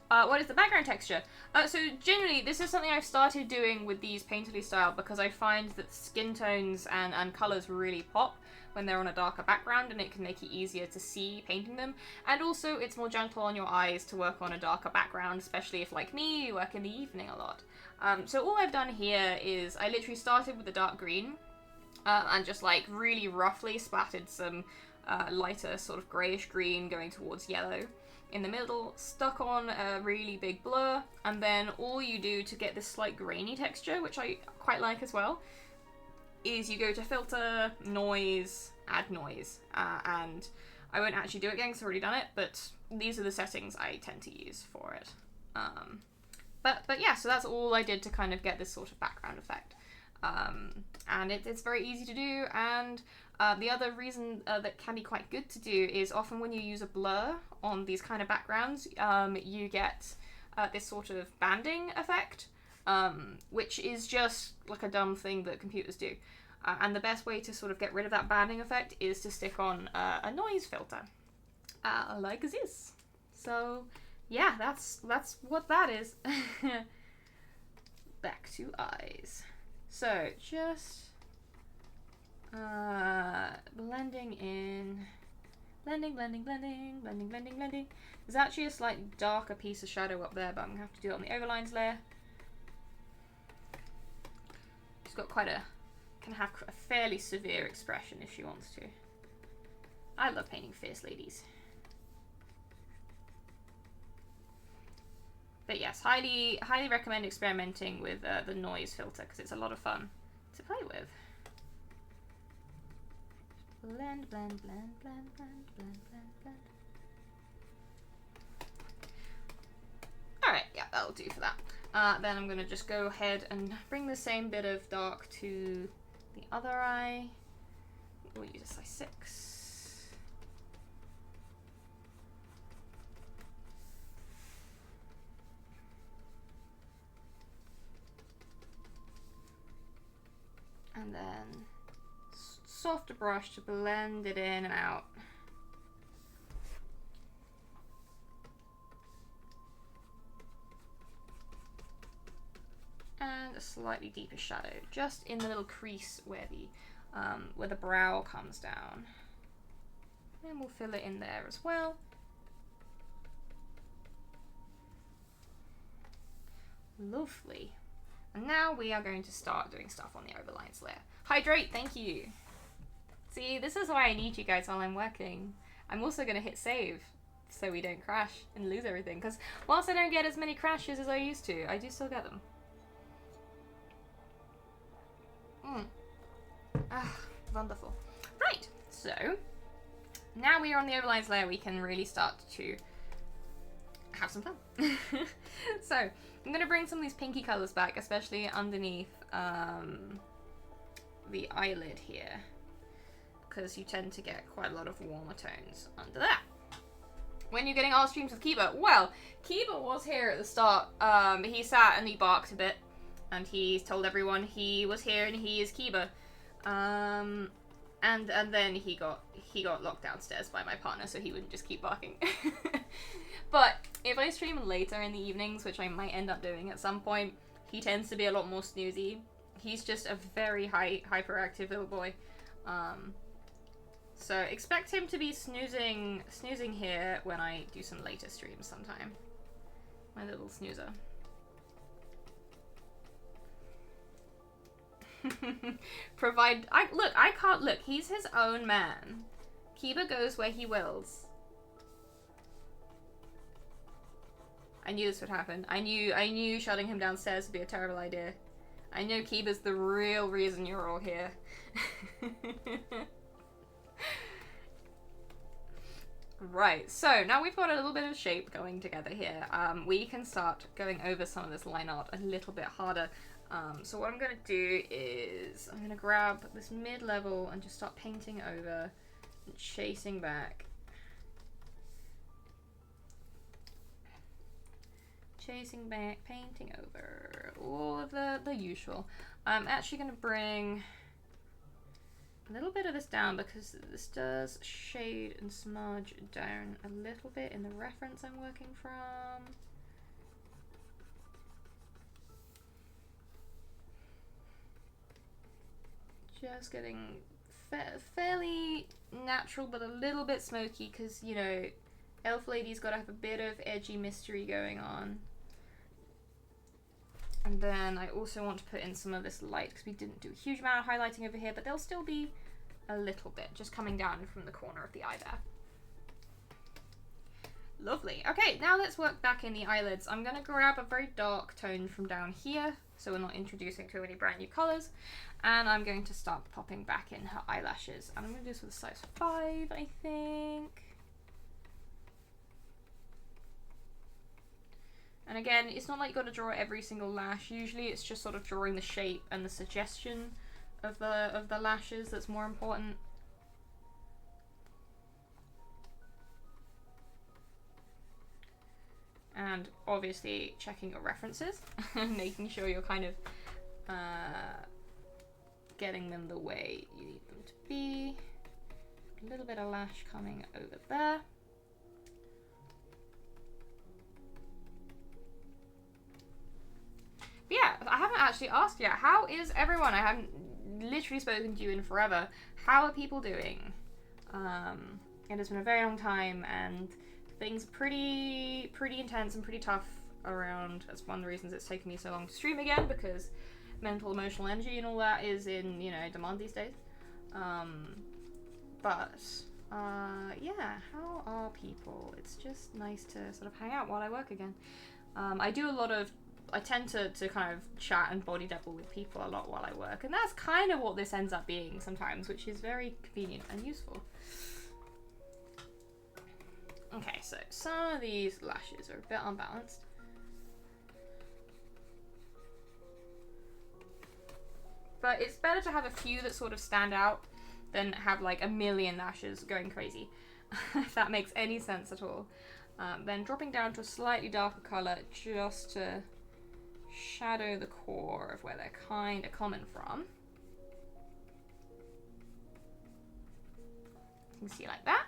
What is the background texture? So generally, this is something I've started doing with these Painterly style because I find that skin tones and colours really pop when they're on a darker background, and it can make it easier to see painting them. And also, it's more gentle on your eyes to work on a darker background, especially if, like me, you work in the evening a lot. So all I've done here is I literally started with the dark green and just like really roughly splattered some lighter sort of greyish green going towards yellow in the middle, stuck on a really big blur, and then all you do to get this slight grainy texture, which I quite like as well, is you go to filter, noise, add noise, and I won't actually do it again because I've already done it, but these are the settings I tend to use for it. But yeah, so that's all I did to kind of get this sort of background effect. And it's very easy to do, and the other reason that can be quite good to do is often when you use a blur on these kind of backgrounds, you get this sort of banding effect, which is just like a dumb thing that computers do. And the best way to sort of get rid of that banding effect is to stick on a noise filter, like this. So yeah, that's what that is. Back to eyes. So just blending in, blending. There's actually a slight darker piece of shadow up there, but I'm gonna have to do it on the overlines layer. She's got quite can have a fairly severe expression if she wants to. I love painting fierce ladies. But yes, highly recommend experimenting with the noise filter because it's a lot of fun to play with. Blend. Alright, yeah, that'll do for that. Then I'm going to just go ahead and bring the same bit of dark to the other eye. We'll use a size 6. And then softer brush to blend it in and out. And a slightly deeper shadow, just in the little crease where the brow comes down. And we'll fill it in there as well. Lovely. And now we are going to start doing stuff on the overlines layer. Hydrate, thank you. See, this is why I need you guys while I'm working. I'm also going to hit save so we don't crash and lose everything. Because whilst I don't get as many crashes as I used to, I do still get them. Wonderful. Right, so now we are on the overlines layer, we can really start to have some fun. So I'm going to bring some of these pinky colors back, especially underneath the eyelid here, because you tend to get quite a lot of warmer tones under that. When you're getting art streams with Kiba, well, Kiba was here at the start. He sat and he barked a bit, and he told everyone he was here and he is Kiba. And then he got locked downstairs by my partner, so he wouldn't just keep barking. But if I stream later in the evenings, which I might end up doing at some point, he tends to be a lot more snoozy. He's just a very hyperactive little boy. So expect him to be snoozing here when I do some later streams sometime. My little snoozer. I can't look. He's his own man. Kiba goes where he wills. I knew this would happen. I knew shutting him downstairs would be a terrible idea. I know Kiba's the real reason you're all here. Right, so now we've got a little bit of shape going together here. We can start going over some of this line art a little bit harder. So what I'm going to do is I'm going to grab this mid-level and just start painting over and chasing back. Chasing back, painting over, all of the usual. I'm actually going to bring a little bit of this down because this does shade and smudge down a little bit in the reference I'm working from. Just getting fairly natural but a little bit smoky because, you know, Elf Lady's got to have a bit of edgy mystery going on. And then I also want to put in some of this light because we didn't do a huge amount of highlighting over here, but there'll still be a little bit just coming down from the corner of the eye there. Lovely. Okay, now let's work back in the eyelids. I'm going to grab a very dark tone from down here, so we're not introducing too many brand new colours. And I'm going to start popping back in her eyelashes. And I'm going to do this with a size 5, I think. And again, it's not like you've got to draw every single lash. Usually it's just sort of drawing the shape and the suggestion of the lashes that's more important. And obviously checking your references and making sure you're kind of getting them the way you need them to be. A little bit of lash coming over there. But yeah, I haven't actually asked yet. How is everyone? I haven't literally spoken to you in forever. How are people doing? It has been a very long time and things are pretty intense and pretty tough around. That's one of the reasons it's taken me so long to stream again, because mental, emotional energy and all that is in, you know, demand these days. Yeah, how are people? It's just nice to sort of hang out while I work again. I tend to kind of chat and body double with people a lot while I work, and that's kind of what this ends up being sometimes, which is very convenient and useful. Okay, so some of these lashes are a bit unbalanced. But it's better to have a few that sort of stand out than have like a million lashes going crazy, if that makes any sense at all. Then dropping down to a slightly darker colour just to shadow the core of where they're kind of coming from. You can see like that.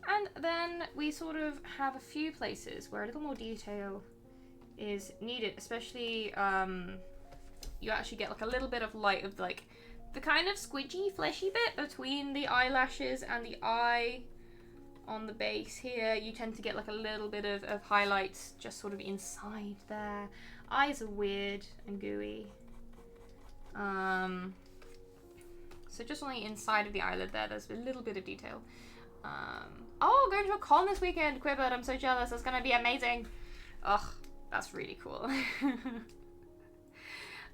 And then we sort of have a few places where a little more detail is needed, especially you actually get like a little bit of light of like the kind of squidgy, fleshy bit between the eyelashes and the eye on the base here. You tend to get like a little bit of highlights just sort of inside there. Eyes are weird and gooey. So just on the inside of the eyelid there's a little bit of detail. Oh, going to a con this weekend, Quibbard. I'm so jealous. It's going to be amazing. Ugh, that's really cool.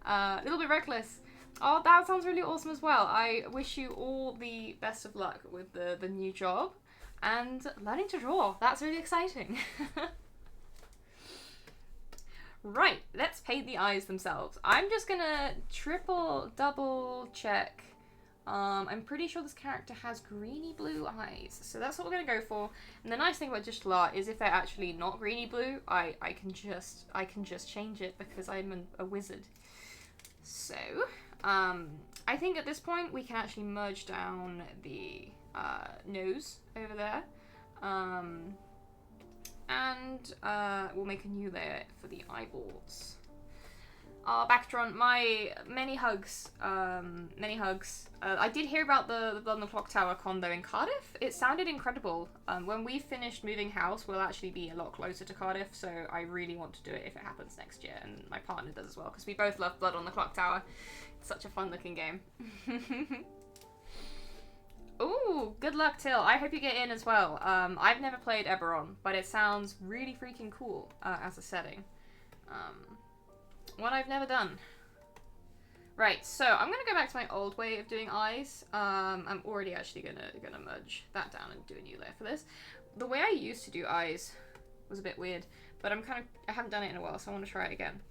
A little bit reckless. Oh, that sounds really awesome as well. I wish you all the best of luck with the new job and learning to draw. That's really exciting. Right, let's paint the eyes themselves. I'm just gonna double check. I'm pretty sure this character has greeny blue eyes, so that's what we're gonna go for. And the nice thing about digital art is if they're actually not greeny blue, I can just change it because I'm a wizard. So, I think at this point we can actually merge down the nose over there. And we'll make a new layer for the eyeballs. Backtron, my many hugs. I did hear about the Blood on the Clock Tower con though in Cardiff. It sounded incredible. When we finished moving house, we'll actually be a lot closer to Cardiff, so I really want to do it if it happens next year, and my partner does as well, because we both love Blood on the Clock Tower. It's such a fun looking game. Ooh, good luck, Till. I hope you get in as well. I've never played Eberron, but it sounds really freaking cool as a setting. One I've never done. Right, so I'm gonna go back to my old way of doing eyes. I'm already actually gonna merge that down and do a new layer for this. the way I used to do eyes was a bit weird, but I haven't done it in a while, so I want to try it again.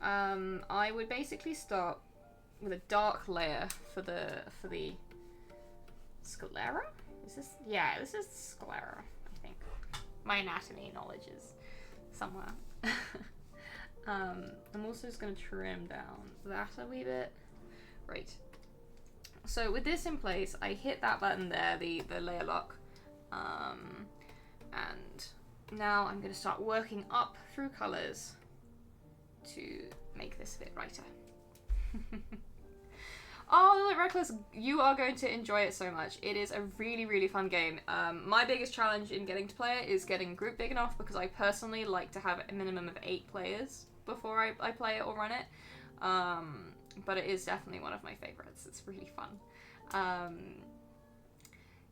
I would basically start with a dark layer for the sclera? Is this? Yeah, this is sclera, I think. My anatomy knowledge is somewhere. I'm also just going to trim down that a wee bit. Right. So with this in place, I hit that button there, the layer lock. And now I'm going to start working up through colours to make this a bit brighter. Oh, Reckless, you are going to enjoy it so much. It is a really, really fun game. My biggest challenge in getting to play it is getting a group big enough, because I personally like to have a minimum of 8 players before I play it or run it. But it is definitely one of my favourites. It's really fun.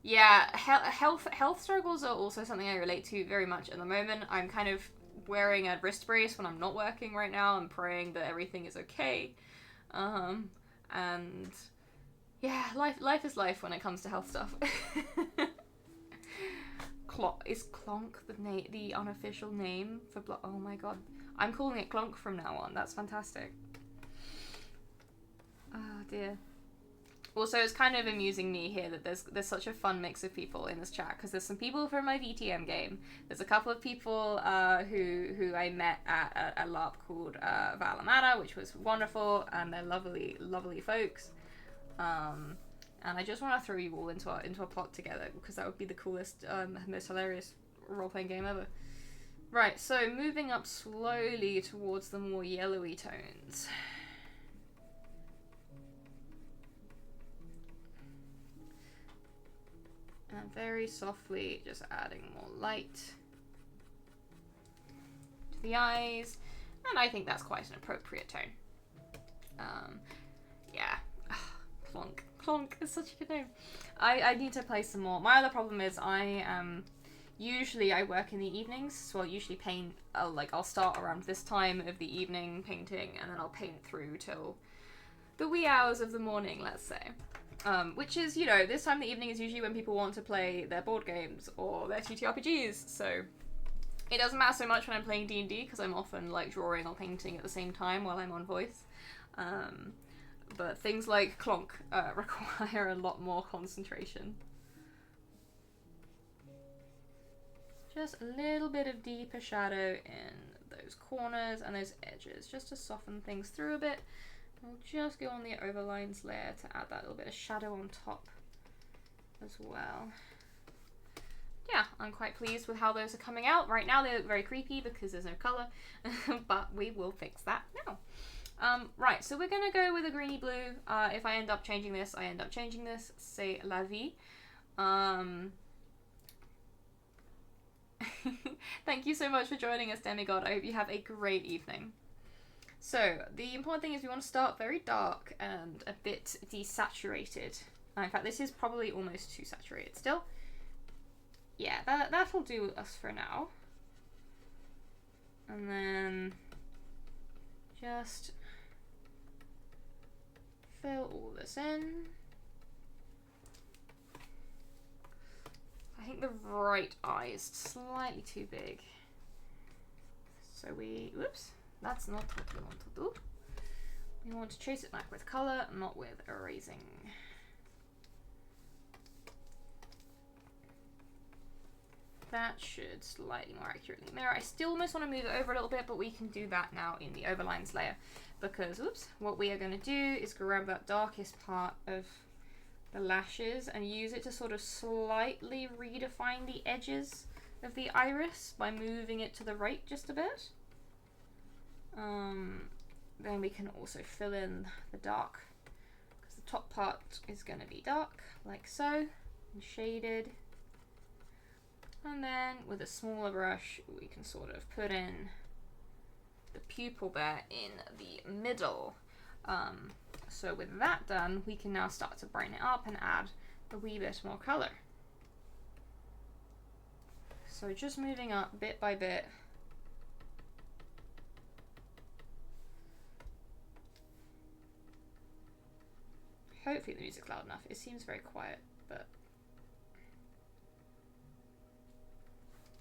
Yeah, health struggles are also something I relate to very much at the moment. I'm kind of wearing a wrist brace when I'm not working right now and praying that everything is okay. And yeah, life is life when it comes to health stuff. Is Clonk the unofficial name for oh my god. I'm calling it Clonk from now on. That's fantastic. Oh dear. Also, it's kind of amusing me here that there's such a fun mix of people in this chat, because there's some people from my VTM game. There's a couple of people who I met at a LARP called Valamata, which was wonderful, and they're lovely, lovely folks. And I just want to throw you all into a pot together, because that would be the coolest, most hilarious role-playing game ever. Right, so moving up slowly towards the more yellowy tones. And very softly just adding more light to the eyes. And I think that's quite an appropriate tone. Yeah. Clonk. Clonk is such a good name. I need to play some more. My other problem is usually I work in the evenings, so I'll usually paint, I'll start around this time of the evening painting, and then I'll paint through till the wee hours of the morning, let's say. Which is, you know, this time of the evening is usually when people want to play their board games or their TTRPGs, so it doesn't matter so much when I'm playing D&D, because I'm often, like, drawing or painting at the same time while I'm on voice. But things like Clonk require a lot more concentration. Just a little bit of deeper shadow in those corners and those edges, just to soften things through a bit. We'll just go on the overlines layer to add that little bit of shadow on top as well. Yeah, I'm quite pleased with how those are coming out. Right now they look very creepy because there's no colour, but we will fix that now. Right, so we're going to go with a greeny blue. If I end up changing this, I end up changing this. C'est la vie. Thank you so much for joining us, Demigod. I hope you have a great evening. So, the important thing is we want to start very dark and a bit desaturated. In fact, this is probably almost too saturated still. Yeah, that'll do us for now. And then just fill all this in. I think the right eye is slightly too big. So whoops. That's not what we want to do. We want to chase it back with colour, not with erasing. That should slightly more accurately mirror. I still almost want to move it over a little bit, but we can do that now in the overlines layer. Because, oops, what we are going to do is grab that darkest part of the lashes and use it to sort of slightly redefine the edges of the iris by moving it to the right just a bit. Then we can also fill in the dark, because the top part is going to be dark, like so, and shaded. And then with a smaller brush, we can sort of put in the pupil there in the middle. So with that done, we can now start to brighten it up and add a wee bit more color. So just moving up bit by bit. Hopefully the music's loud enough. It seems very quiet, but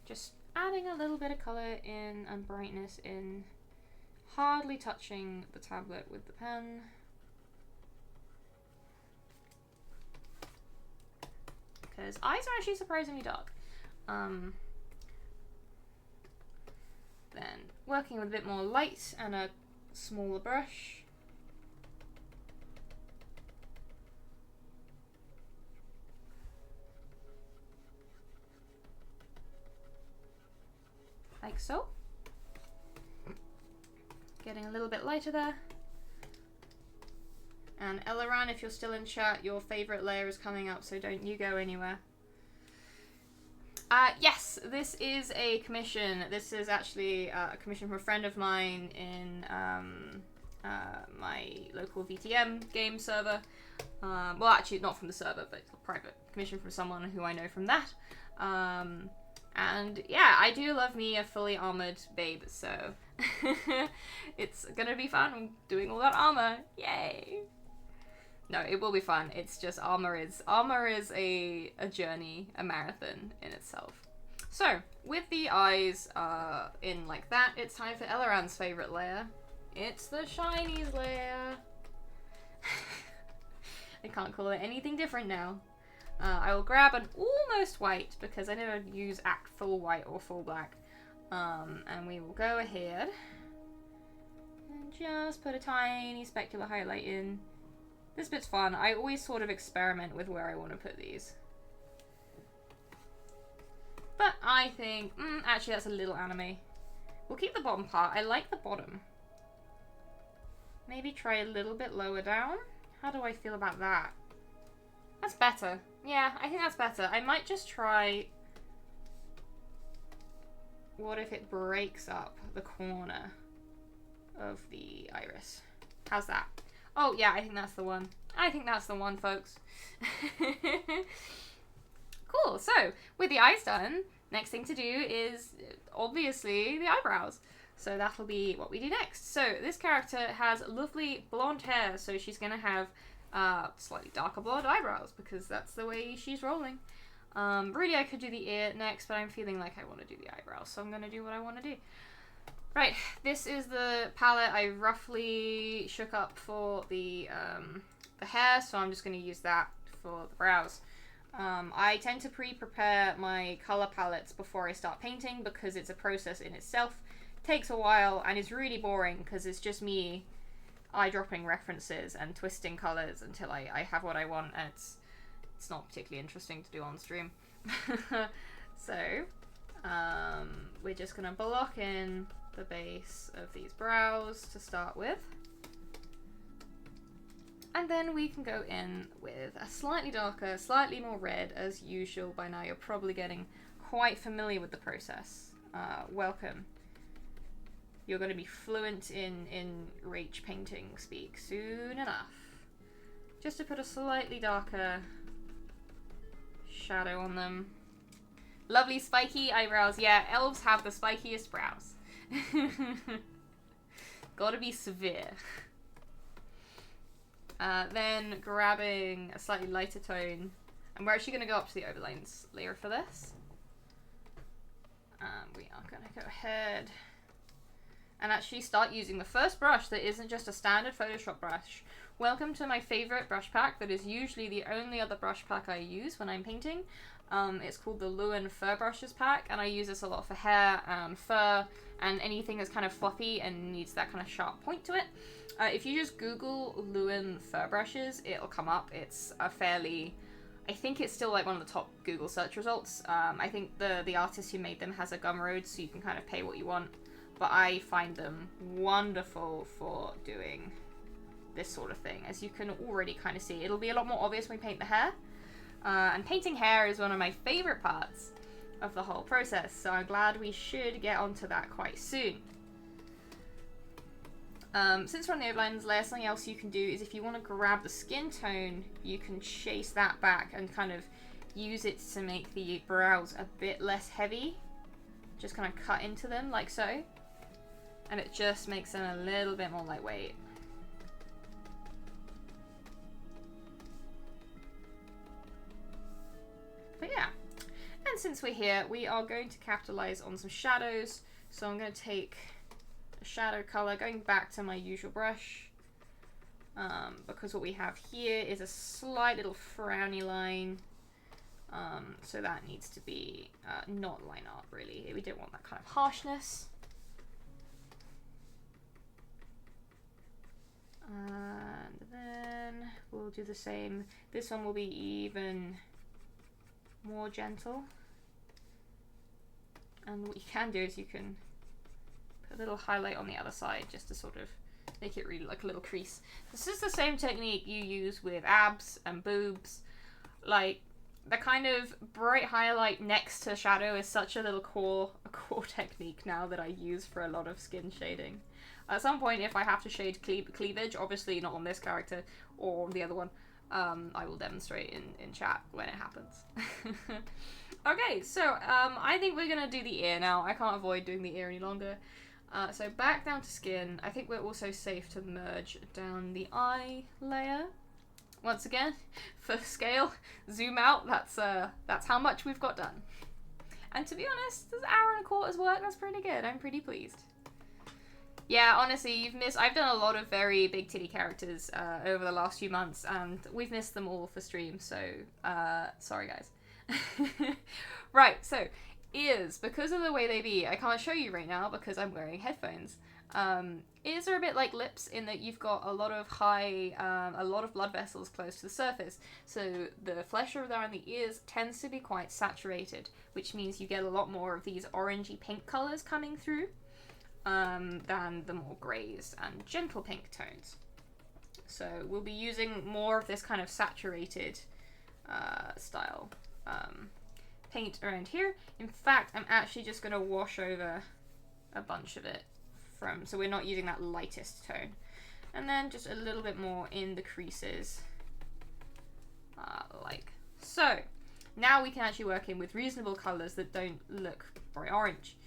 Just adding a little bit of colour in and brightness in, hardly touching the tablet with the pen. Because eyes are actually surprisingly dark. Then working with a bit more light and a smaller brush. Like so. Getting a little bit lighter there. And Elaran, if you're still in chat, your favourite layer is coming up, so don't you go anywhere. Yes, this is a commission. This is actually a commission from a friend of mine in my local VTM game server. Well, actually, not from the server, but a private commission from someone who I know from that. And yeah, I do love me a fully armoured babe, so it's gonna be fun doing all that armour. Yay! No, it will be fun. It's just armor is a journey, a marathon in itself. So, with the eyes in like that, it's time for Elaran's favourite layer. It's the shinies layer. I can't call it anything different now. I will grab an almost white, because I never use full white or full black. And we will go ahead and just put a tiny specular highlight in. This bit's fun. I always sort of experiment with where I want to put these. But I think, actually that's a little anime. We'll keep the bottom part. I like the bottom. Maybe try a little bit lower down. How do I feel about that? That's better. Yeah, I think that's better. I might just try... What if it breaks up the corner of the iris? How's that? Oh, yeah, I think that's the one. I think that's the one, folks. Cool, so, with the eyes done, next thing to do is, obviously, the eyebrows. So that'll be what we do next. So, this character has lovely blonde hair, so she's going to have slightly darker blonde eyebrows, because that's the way she's rolling. Really, I could do the ear next, but I'm feeling like I want to do the eyebrows, so I'm going to do what I want to do. Right, this is the palette I roughly shook up for the hair, so I'm just going to use that for the brows. I tend to pre-prepare my colour palettes before I start painting because it's a process in itself. It takes a while and it's really boring because it's just me eyedropping references and twisting colours until I have what I want, and it's not particularly interesting to do on stream. So, we're just going to block in the base of these brows to start with. And then we can go in with a slightly darker, slightly more red as usual. By now you're probably getting quite familiar with the process. Welcome. You're going to be fluent in Rach painting speak soon enough. Just to put a slightly darker shadow on them. Lovely spiky eyebrows. Yeah, elves have the spikiest brows. Gotta be severe. Then grabbing a slightly lighter tone, and we're actually going to go up to the overlines layer for this. We are going to go ahead and actually start using the first brush that isn't just a standard Photoshop brush. Welcome to my favourite brush pack that is usually the only other brush pack I use when I'm painting. It's called the Lewin Fur Brushes pack, and I use this a lot for hair and fur and anything that's kind of fluffy and needs that kind of sharp point to it. If you just Google Lewin Fur Brushes, it'll come up. It's a fairly... I think it's still like one of the top Google search results. I think the artist who made them has a Gumroad, so you can kind of pay what you want. But I find them wonderful for doing this sort of thing. As you can already kind of see, it'll be a lot more obvious when we paint the hair. And painting hair is one of my favourite parts of the whole process, so I'm glad we should get onto that quite soon. Since we're on the overlines layer, something else you can do is if you want to grab the skin tone, you can chase that back and kind of use it to make the brows a bit less heavy. Just kind of cut into them like so. And it just makes them a little bit more lightweight. But yeah. And since we're here, we are going to capitalize on some shadows. So I'm going to take a shadow color, going back to my usual brush, because what we have here is a slight little frowny line. So that needs to be not line art, really. We don't want that kind of harshness. And then we'll do the same. This one will be even more gentle. And what you can do is you can put a little highlight on the other side just to sort of make it really like a little crease. This is the same technique you use with abs and boobs. Like, the kind of bright highlight next to shadow is such a little core technique now that I use for a lot of skin shading. At some point, if I have to shade cleavage, obviously not on this character or the other one, I will demonstrate in chat when it happens. Okay, so I think we're gonna do the ear now. I can't avoid doing the ear any longer. So back down to skin. I think we're also safe to merge down the eye layer. Once again, for scale, zoom out. That's how much we've got done. And to be honest, this hour and a quarter's work, that's pretty good. I'm pretty pleased. Yeah, honestly, I've done a lot of very big titty characters over the last few months, and we've missed them all for stream, so sorry guys. Right, so ears, because of the way they be, I can't show you right now because I'm wearing headphones. Ears are a bit like lips in that you've got a lot of blood vessels close to the surface, so the flesh around the ears tends to be quite saturated, which means you get a lot more of these orangey pink colors coming through than the more greys and gentle pink tones. So we'll be using more of this kind of saturated style paint around here. In fact, I'm actually just going to wash over a bunch of it so we're not using that lightest tone. And then just a little bit more in the creases, like so. Now we can actually work in with reasonable colors that don't look bright orange.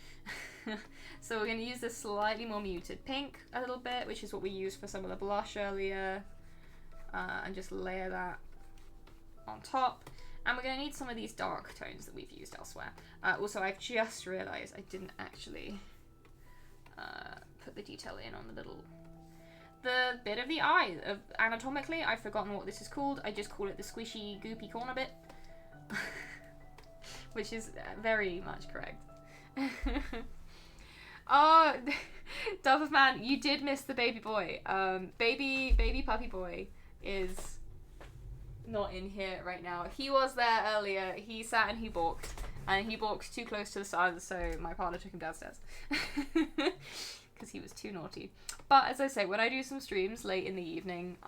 So we're going to use this slightly more muted pink a little bit, which is what we used for some of the blush earlier, and just layer that on top. And we're going to need some of these dark tones that we've used elsewhere. Also, I've just realized I didn't actually put the detail in on the bit of the eye. Anatomically, I've forgotten what this is called. I just call it the squishy, goopy corner bit, which is very much correct. Oh, Doverman, you did miss the baby boy. Baby puppy boy is not in here right now. He was there earlier. He sat and he balked. And he balked too close to the side, so my partner took him downstairs. Because he was too naughty. But as I say, when I do some streams late in the evening,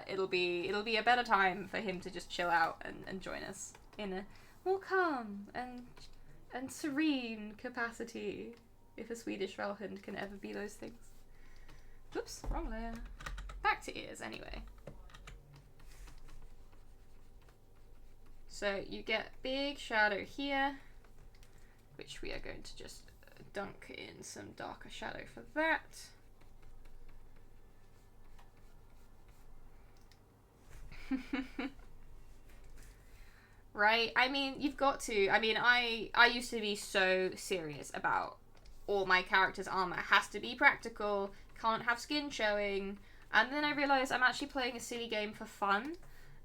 it'll be a better time for him to just chill out and join us in a more calm and serene capacity, if a Swedish Valhund can ever be those things. Oops, wrong layer. Back to ears anyway. So you get big shadow here, which we are going to just dunk in some darker shadow for that. Right? I mean, you've got to. I mean, I used to be so serious about all my characters' armor has to be practical, can't have skin showing, and then I realized I'm actually playing a silly game for fun.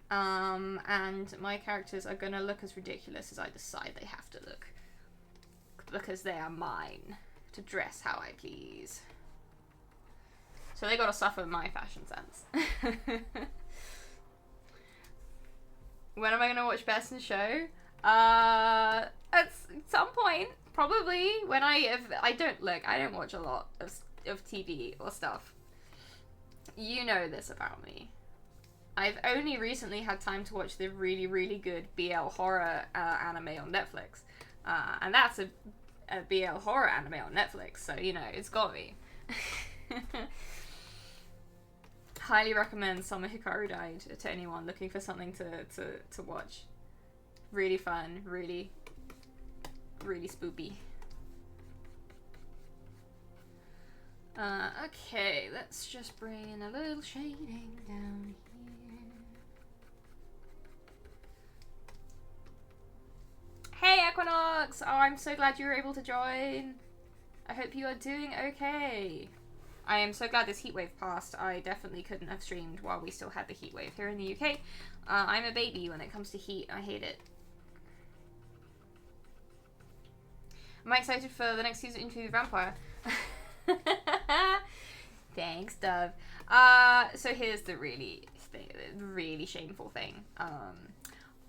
And my characters are gonna look as ridiculous as I decide they have to look, because they are mine to dress how I please. So they gotta suffer my fashion sense. When am I gonna watch Best in Show? At some point, probably when I don't watch a lot of TV or stuff. You know this about me. I've only recently had time to watch the really, really good BL horror anime on Netflix. And that's a BL horror anime on Netflix, so, you know, it's got me. Highly recommend Summer Hikaru Died to anyone looking for something to watch. Really fun, really, really spoopy. Okay, let's just bring in a little shading down here. Equinox! Oh, I'm so glad you were able to join. I hope you are doing okay. I am so glad this heatwave passed. I definitely couldn't have streamed while we still had the heatwave here in the UK. I'm a baby when it comes to heat. I hate it. Am I excited for the next season Into the Vampire? Thanks, Dove. So here's the really shameful thing.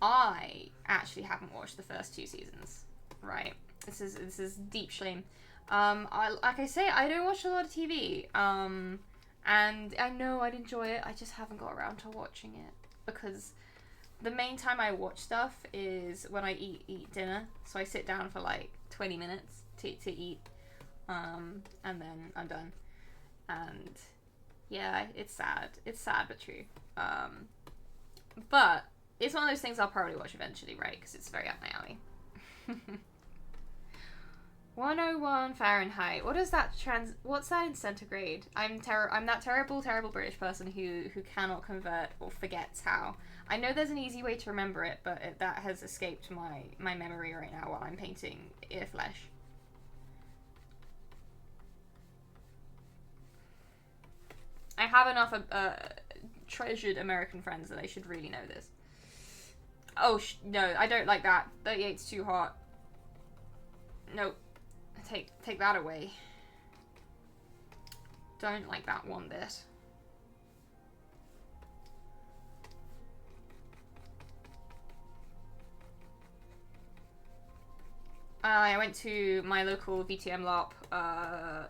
I actually haven't watched the first 2 seasons. Right. This is deep shame. Like I say, I don't watch a lot of TV. And I know I'd enjoy it. I just haven't got around to watching it because the main time I watch stuff is when I eat dinner. So I sit down for like 20 minutes to eat, and then I'm done. And yeah, it's sad. It's sad but true. But it's one of those things I'll probably watch eventually, right? Because it's very up my alley. 101 Fahrenheit. What is that what's that in centigrade? I'm that terrible British person who cannot convert or forgets how. I know there's an easy way to remember it, but that has escaped my memory right now while I'm painting ear flesh. I have enough treasured American friends that I should really know this. Oh, no, I don't like that. 38's too hot. Nope. Take that away. Don't like that one bit. I went to my local VTM LARP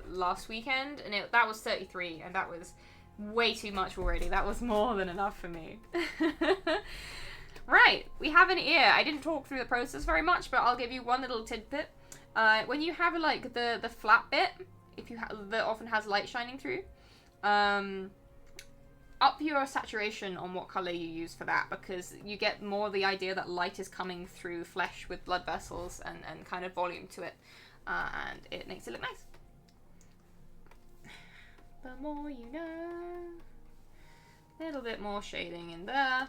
last weekend, and that was 33, and that was way too much already. That was more than enough for me. Right, we have an ear. I didn't talk through the process very much, but I'll give you one little tidbit. When you have like the flat bit, that often has light shining through, up your saturation on what color you use for that, because you get more the idea that light is coming through flesh with blood vessels and kind of volume to it, and it makes it look nice. The more you know. A little bit more shading in there.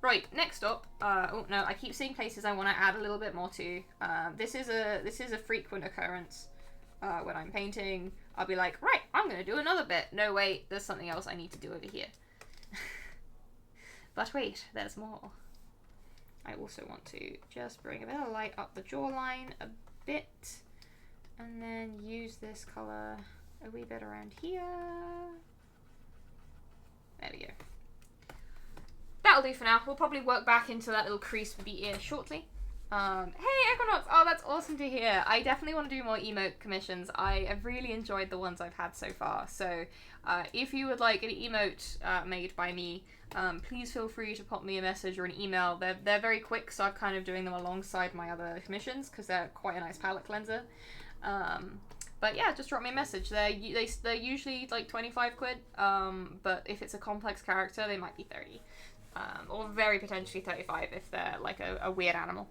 Right, next up, oh no, I keep seeing places I want to add a little bit more to. This is a frequent occurrence. When I'm painting, I'll be like, right, I'm gonna do another bit. No, wait, there's something else I need to do over here. But wait, there's more. I also want to just bring a bit of light up the jawline a bit, and then use this color a wee bit around here. There we go. That'll do for now. We'll probably work back into that little crease with the ear shortly. Hey Equinox! Oh, that's awesome to hear. I definitely want to do more emote commissions. I have really enjoyed the ones I've had so far. So if you would like an emote made by me, please feel free to pop me a message or an email. They're very quick, so I'm kind of doing them alongside my other commissions because they're quite a nice palette cleanser. But yeah, just drop me a message. They're usually like 25 quid, but if it's a complex character, they might be 30. Or very potentially 35 if they're like a weird animal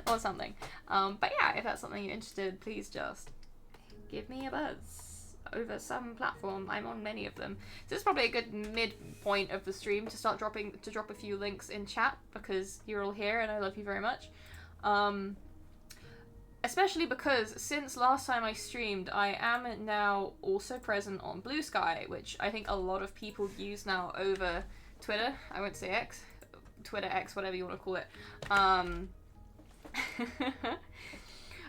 or something. But yeah, if that's something you're interested in, please just give me a buzz over some platform. I'm on many of them. So it's probably a good midpoint of the stream to start drop a few links in chat because you're all here and I love you very much. Especially because since last time I streamed, I am now also present on Blue Sky, which I think a lot of people use now over Twitter. I won't say X. Twitter, X, whatever you want to call it. I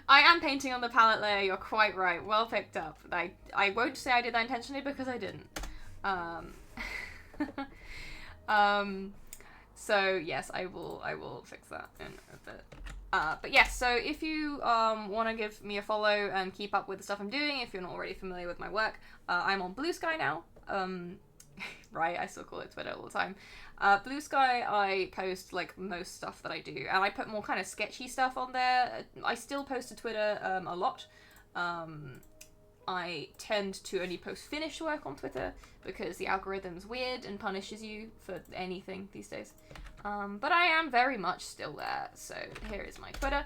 am painting on the palette layer, you're quite right. Well picked up. I won't say I did that intentionally because I didn't. So yes, I will fix that in a bit. But yes, so if you want to give me a follow and keep up with the stuff I'm doing, if you're not already familiar with my work, I'm on Blue Sky now. Right, I still call it Twitter all the time. Blue Sky, I post like most stuff that I do, and I put more kind of sketchy stuff on there. I still post to Twitter a lot. I tend to only post finished work on Twitter because the algorithm's weird and punishes you for anything these days. But I am very much still there, so here is my Twitter.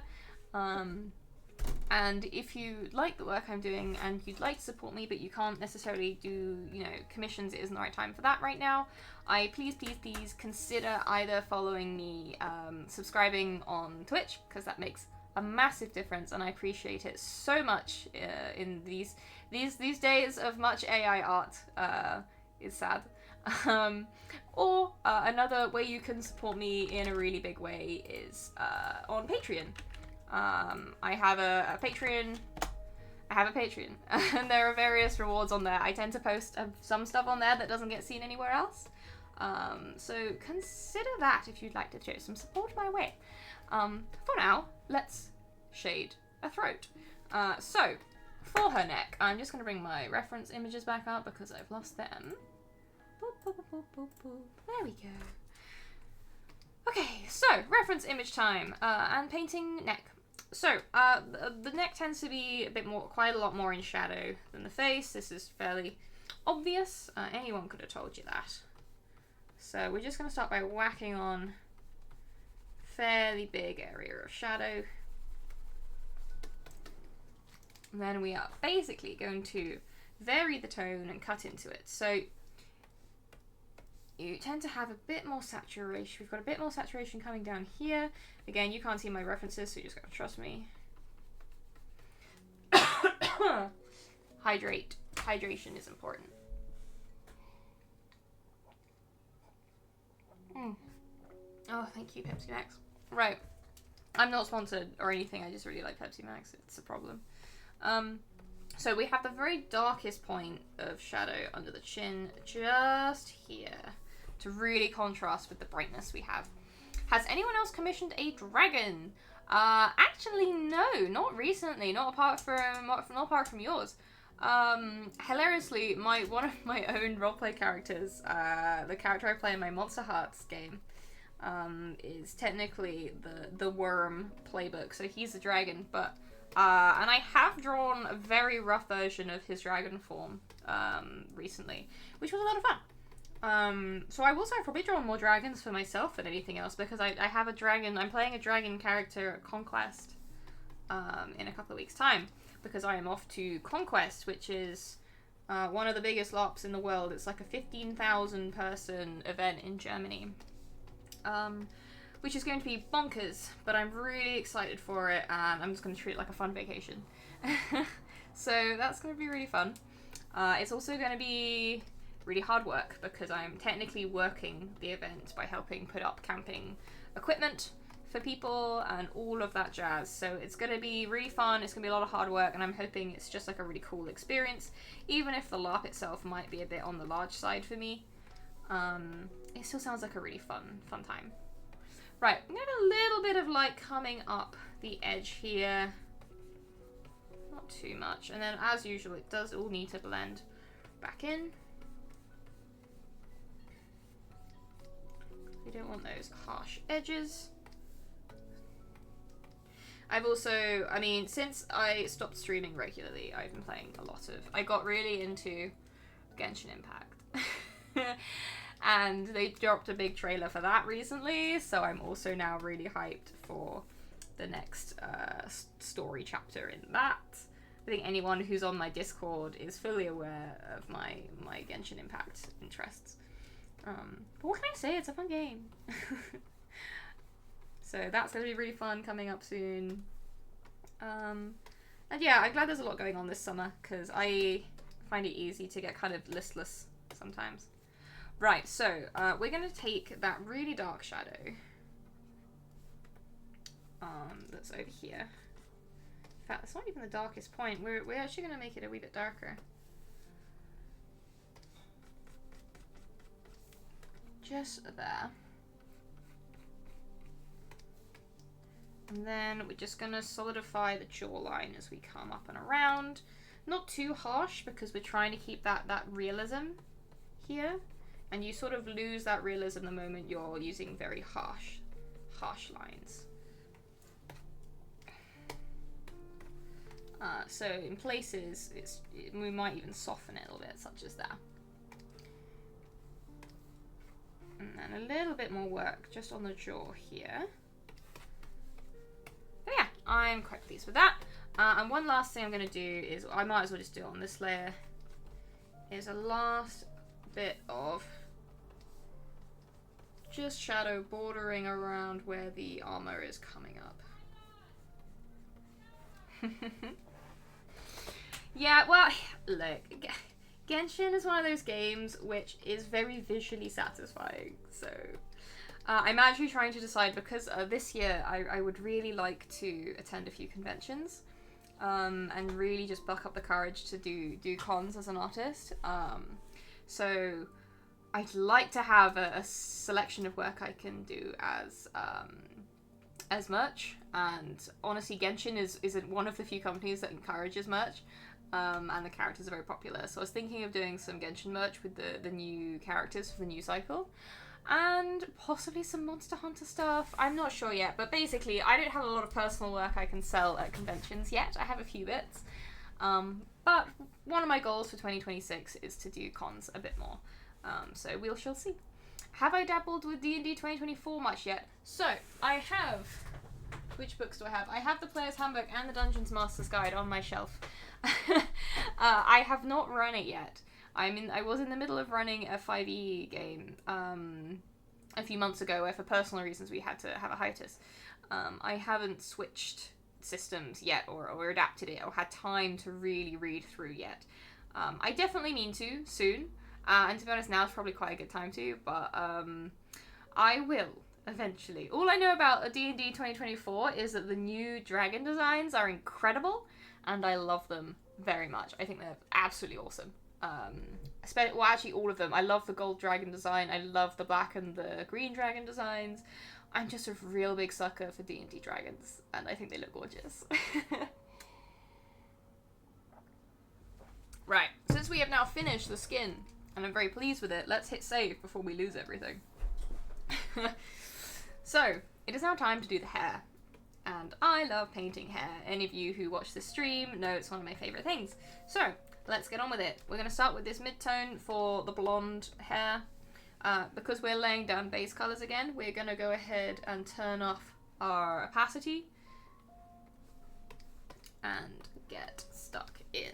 And if you like the work I'm doing and you'd like to support me, but you can't necessarily do, you know, commissions, it isn't the right time for that right now, please consider either following me, subscribing on Twitch, because that makes a massive difference, and I appreciate it so much in these days of much AI art. It's sad. Or another way you can support me in a really big way is on Patreon. I have a Patreon. And there are various rewards on there. I tend to post some stuff on there that doesn't get seen anywhere else. So consider that if you'd like to show some support my way. For now, let's shade a throat. So, for her neck, I'm just going to bring my reference images back up because I've lost them. Boop, boop, boop, boop, boop. There we go. Okay, so, reference image time, and painting neck. So, the neck tends to be quite a lot more in shadow than the face. This is fairly obvious. Anyone could have told you that. So, we're just going to start by whacking on fairly big area of shadow. And then we are basically going to vary the tone and cut into it. So you tend to have a bit more saturation. We've got a bit more saturation coming down here. Again, you can't see my references, so you just gotta trust me. Hydration is important. Oh, thank you, Pepsi Max. Right. I'm not sponsored or anything, I just really like Pepsi Max. It's a problem. So we have the very darkest point of shadow under the chin, just here, to really contrast with the brightness we have. Has anyone else commissioned a dragon? Actually, no, not recently, not apart from yours. Hilariously, one of my own roleplay characters, the character I play in my Monster Hearts game, is technically the worm playbook, so he's a dragon, but and I have drawn a very rough version of his dragon form recently, which was a lot of fun. So I will say I've probably drawn more dragons for myself than anything else, because I have a dragon. I'm playing a dragon character at Conquest in a couple of weeks' time, because I am off to Conquest, which is one of the biggest LARPs in the world. It's like a 15,000 person event in Germany. Which is going to be bonkers, but I'm really excited for it, and I'm just going to treat it like a fun vacation. So that's going to be really fun. It's also going to be really hard work, because I'm technically working the event by helping put up camping equipment for people and all of that jazz. So it's going to be really fun, it's going to be a lot of hard work, and I'm hoping it's just like a really cool experience, even if the LARP itself might be a bit on the large side for me. It still sounds like a really fun time. Right, I'm getting a little bit of light coming up the edge here. Not too much. And then, as usual, it does all need to blend back in. We don't want those harsh edges. I've also, I mean, since I stopped streaming regularly, I've been playing a lot of... I got really into Genshin Impact. And they dropped a big trailer for that recently, so I'm also now really hyped for the next story chapter in that. I think anyone who's on my Discord is fully aware of my Genshin Impact interests. But what can I say? It's a fun game. So that's going to be really fun, coming up soon. And yeah, I'm glad there's a lot going on this summer, because I find it easy to get kind of listless sometimes. Right, so we're going to take that really dark shadow that's over here. In fact, it's not even the darkest point. We're actually going to make it a wee bit darker. Just there. And then we're just going to solidify the jawline as we come up and around. Not too harsh, because we're trying to keep that realism here. And you sort of lose that realism the moment you're using very harsh lines. So in places, we might even soften it a little bit, such as that. And then a little bit more work just on the jaw here. But yeah, I'm quite pleased with that. And one last thing I'm going to do is, I might as well just do it on this layer, is a last bit of just shadow bordering around where the armor is coming up. Yeah, well, look, Genshin is one of those games which is very visually satisfying, so I'm actually trying to decide, because this year I would really like to attend a few conventions, and really just buck up the courage to do cons as an artist. So I'd like to have a selection of work I can do as merch, and honestly Genshin is one of the few companies that encourages merch, and the characters are very popular, so I was thinking of doing some Genshin merch with the new characters for the new cycle, and possibly some Monster Hunter stuff. I'm not sure yet, but basically I don't have a lot of personal work I can sell at conventions yet. I have a few bits, but one of my goals for 2026 is to do cons a bit more, so we shall see. Have I dabbled with D&D 2024 much yet? So, I have... Which books do I have? I have the Player's Handbook and the Dungeons Master's Guide on my shelf. I have not run it yet. I was in the middle of running a 5e game a few months ago, where for personal reasons we had to have a hiatus. I haven't switched systems yet, or adapted it, or had time to really read through yet. I definitely mean to, soon. And to be honest, now is probably quite a good time to, but I will, eventually. All I know about D&D 2024 is that the new dragon designs are incredible, and I love them very much. I think they're absolutely awesome. Well, actually all of them. I love the gold dragon design, I love the black and the green dragon designs. I'm just a real big sucker for D&D dragons, and I think they look gorgeous. Right, since we have now finished the skin, and I'm very pleased with it, let's hit save before we lose everything. So, it is now time to do the hair. And I love painting hair. Any of you who watch this stream know it's one of my favourite things. So, let's get on with it. We're going to start with this mid-tone for the blonde hair. Because we're laying down base colours again, we're going to go ahead and turn off our opacity and get stuck in.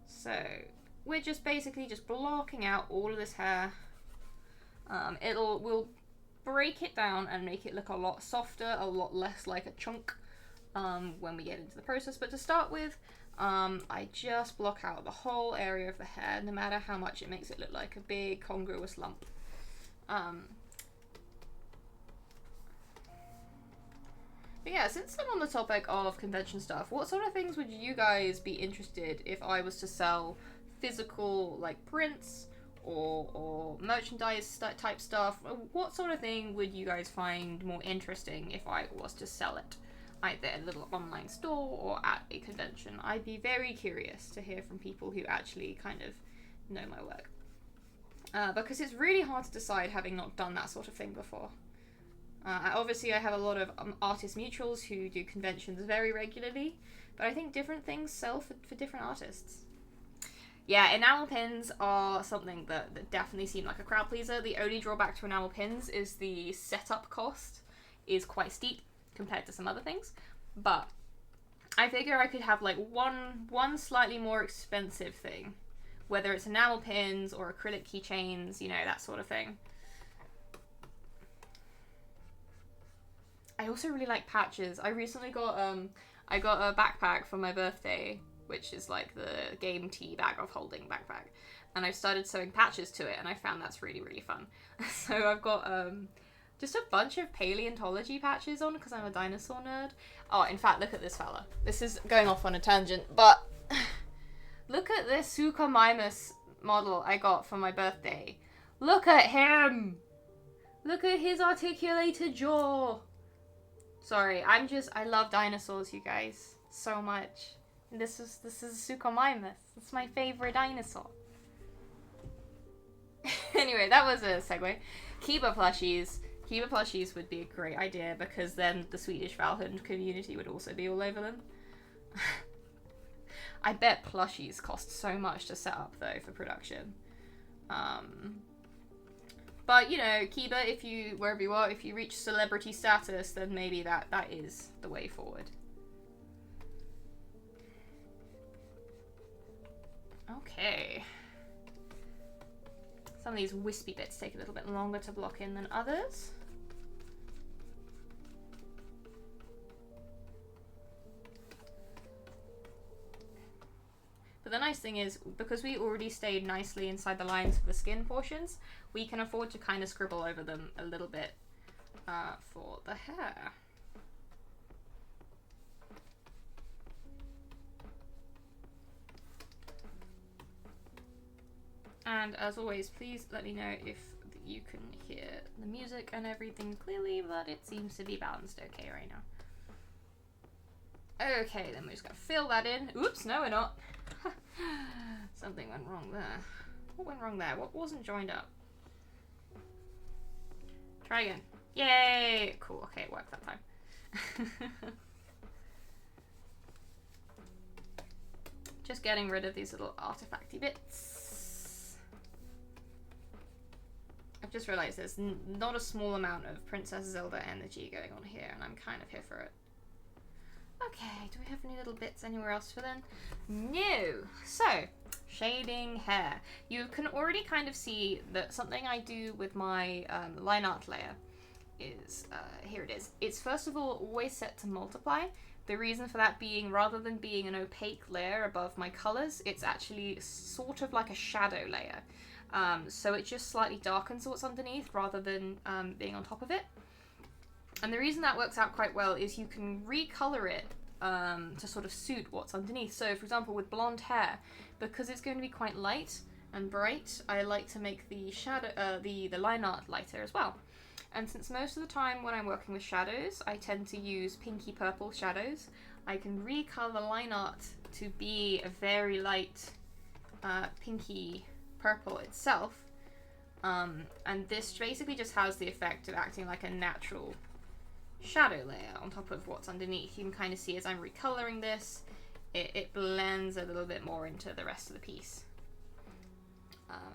So, we're just basically just blocking out all of this hair. We'll break it down and make it look a lot softer, a lot less like a chunk when we get into the process. But to start with, I just block out the whole area of the hair, no matter how much it makes it look like a big congruous lump. But yeah, since I'm on the topic of convention stuff, what sort of things would you guys be interested if I was to sell physical, like, prints or merchandise type stuff? What sort of thing would you guys find more interesting if I was to sell it, either at a little online store or at a convention? I'd be very curious to hear from people who actually kind of know my work, because it's really hard to decide, having not done that sort of thing before. Obviously I have a lot of artist mutuals who do conventions very regularly, but I think different things sell for different artists. Yeah, enamel pins are something that definitely seem like a crowd pleaser. The only drawback to enamel pins is the setup cost is quite steep compared to some other things. But I figure I could have like one slightly more expensive thing, whether it's enamel pins or acrylic keychains, you know, that sort of thing. I also really like patches. I recently got I got a backpack for my birthday, which is like the game tea bag of holding backpack, and I've started sewing patches to it, and I found that's really, really fun. So I've got just a bunch of paleontology patches on, because I'm a dinosaur nerd. Oh, in fact, look at this fella. This is going off on a tangent, but look at this Suchomimus model I got for my birthday. Look at him! Look at his articulated jaw! Sorry, I love dinosaurs, you guys, so much. This is Suchomimus. It's my favorite dinosaur. Anyway, that was a segue. Kiba plushies. Kiba plushies would be a great idea, because then the Swedish Valhund community would also be all over them. I bet plushies cost so much to set up, though, for production. But, you know, Kiba, if you, wherever you are, if you reach celebrity status, then maybe that is the way forward. Okay. Some of these wispy bits take a little bit longer to block in than others. But the nice thing is, because we already stayed nicely inside the lines for the skin portions, we can afford to kind of scribble over them a little bit for the hair. And as always, please let me know if you can hear the music and everything clearly, but it seems to be balanced okay right now. Okay, then we're just gonna fill that in. Oops, no we're not. Something went wrong there. What went wrong there? What wasn't joined up? Try again. Yay! Cool, okay, it worked that time. Just getting rid of these little artifacty bits. I've just realized there's not a small amount of Princess Zelda energy going on here, and I'm kind of here for it. Okay, do we have any little bits anywhere else for then? No! So, shading hair. You can already kind of see that something I do with my line art layer is, here it is. It's first of all always set to multiply. The reason for that being, rather than being an opaque layer above my colors, it's actually sort of like a shadow layer. So it just slightly darkens what's underneath rather than being on top of it. And the reason that works out quite well is you can recolor it to sort of suit what's underneath. So for example, with blonde hair, because it's going to be quite light and bright, I like to make the shadow, the line art lighter as well. And since most of the time when I'm working with shadows, I tend to use pinky purple shadows, I can recolor the line art to be a very light pinky purple itself. And this basically just has the effect of acting like a natural shadow layer on top of what's underneath. You can kind of see as I'm recoloring this, it blends a little bit more into the rest of the piece.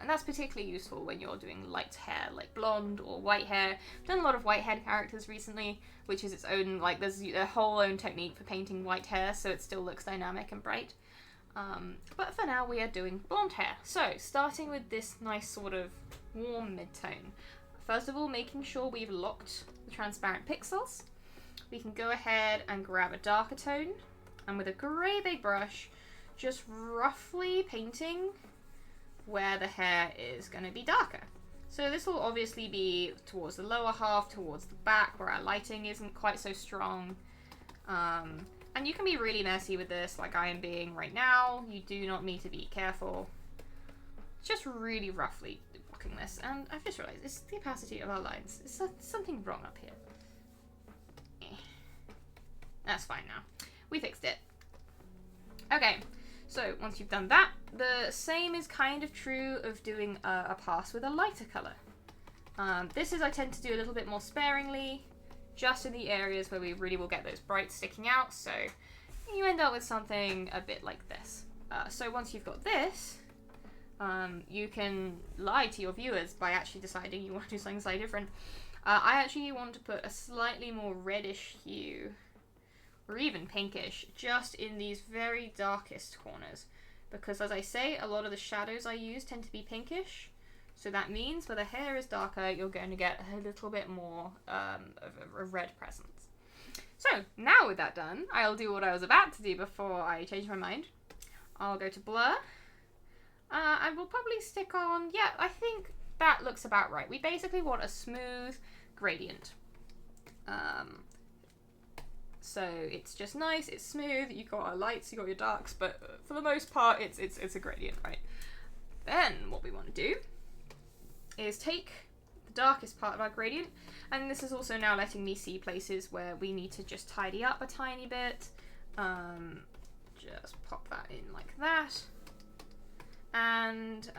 And that's particularly useful when you're doing light hair, like blonde or white hair. I've done a lot of white-haired characters recently, which is its own, like, there's a whole own technique for painting white hair, so it still looks dynamic and bright. But for now, we are doing blonde hair. So, starting with this nice sort of warm mid-tone. First of all, making sure we've locked the transparent pixels. We can go ahead and grab a darker tone, and with a grey big brush, just roughly painting where the hair is going to be darker. So this will obviously be towards the lower half, towards the back, where our lighting isn't quite so strong. And you can be really messy with this, like I am being right now. You do not need to be careful. Just really roughly blocking this. And I've just realized it's the opacity of our lines. Is something wrong up here? That's fine now. We fixed it. Okay, so once you've done that, the same is kind of true of doing a pass with a lighter color. This is I tend to do a little bit more sparingly, just in the areas where we really will get those brights sticking out, so you end up with something a bit like this. So once you've got this, you can lie to your viewers by actually deciding you want to do something slightly different. I actually want to put a slightly more reddish hue, or even pinkish, just in these very darkest corners. Because as I say, a lot of the shadows I use tend to be pinkish. So that means where the hair is darker, you're going to get a little bit more of a red presence. So now with that done, I'll do what I was about to do before I change my mind. I'll go to blur. I will probably stick on, yeah, I think that looks about right. We basically want a smooth gradient. So it's just nice, it's smooth, you've got our lights, you've got your darks, but for the most part, it's a gradient, right? Then what we want to do is take the darkest part of our gradient, and this is also now letting me see places where we need to just tidy up a tiny bit. Just pop that in like that. And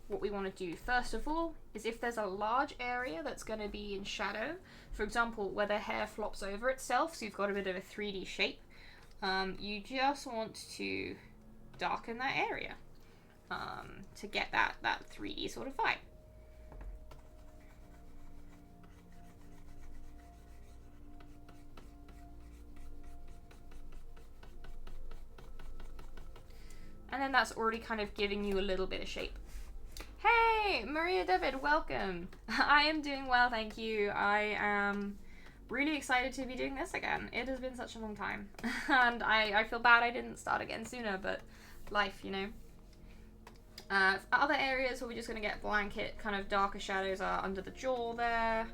what we want to do first of all is if there's a large area that's going to be in shadow, for example where the hair flops over itself, so you've got a bit of a 3D shape, you just want to darken that area to get that 3D sort of vibe. then that's already kind of giving you a little bit of shape. Hey, Maria David, welcome. I am doing well, thank you. I am really excited to be doing this again. It has been such a long time. And I feel bad I didn't start again sooner, but life, you know. Other areas where we're just going to get blanket, kind of darker shadows are under the jaw there,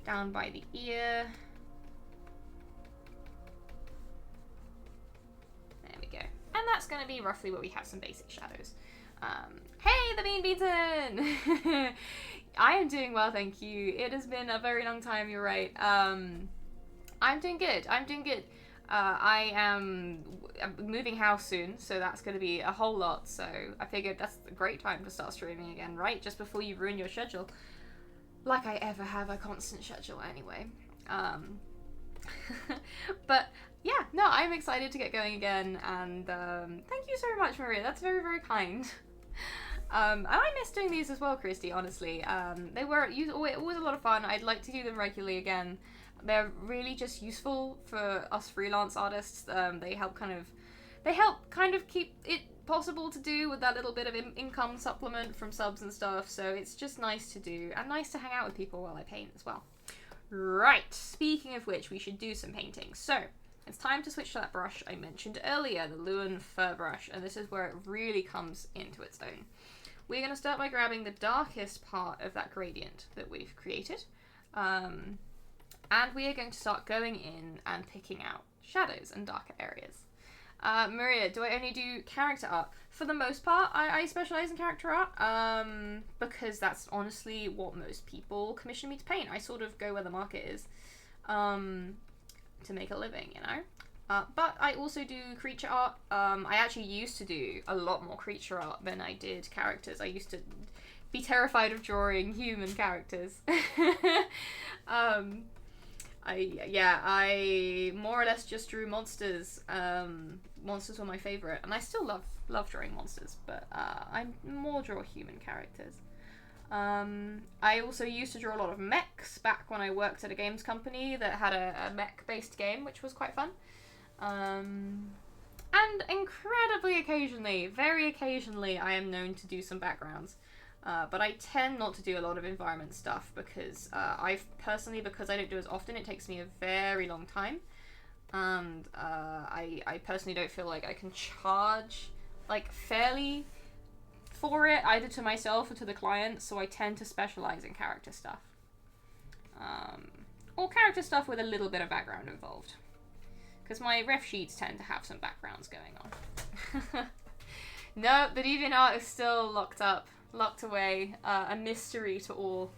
down by the ear. There we go. And that's going to be roughly where we have some basic shadows. Hey, the Bean Beaten! I am doing well, thank you. It has been a very long time, you're right. I'm doing good. I'm doing good. I am moving house soon, so that's going to be a whole lot. So I figured that's a great time to start streaming again, right? Just before you ruin your schedule. Like I ever have a constant schedule anyway. But yeah, no, I'm excited to get going again. And thank you so much, Maria. That's very, very kind. And I miss doing these as well, Christy, honestly. They were always a lot of fun. I'd like to do them regularly again. They're really just useful for us freelance artists. They help kind of keep it possible to do with that little bit of income supplement from subs and stuff. So it's just nice to do and nice to hang out with people while I paint as well. Right, speaking of which, we should do some painting. So it's time to switch to that brush I mentioned earlier, the Luan Fur Brush, and this is where it really comes into its own. We're going to start by grabbing the darkest part of that gradient that we've created. And we are going to start going in and picking out shadows and darker areas. Maria, do I only do character art? For the most part, I specialize in character art, because that's honestly what most people commission me to paint. I sort of go where the market is, to make a living, you know? But I also do creature art. I actually used to do a lot more creature art than I did characters. I used to be terrified of drawing human characters. I more or less just drew monsters. Monsters were my favorite, and I still love drawing monsters, but I more draw human characters. I also used to draw a lot of mechs back when I worked at a games company that had a mech-based game, which was quite fun. And incredibly occasionally, very occasionally, I am known to do some backgrounds. But I tend not to do a lot of environment stuff because because I don't do it as often, it takes me a very long time. And I personally don't feel like I can charge like fairly for it, either to myself or to the client, so I tend to specialize in character stuff. Or character stuff with a little bit of background involved. Because my ref sheets tend to have some backgrounds going on. No, the DeviantArt is still locked up. Locked away, a mystery to all.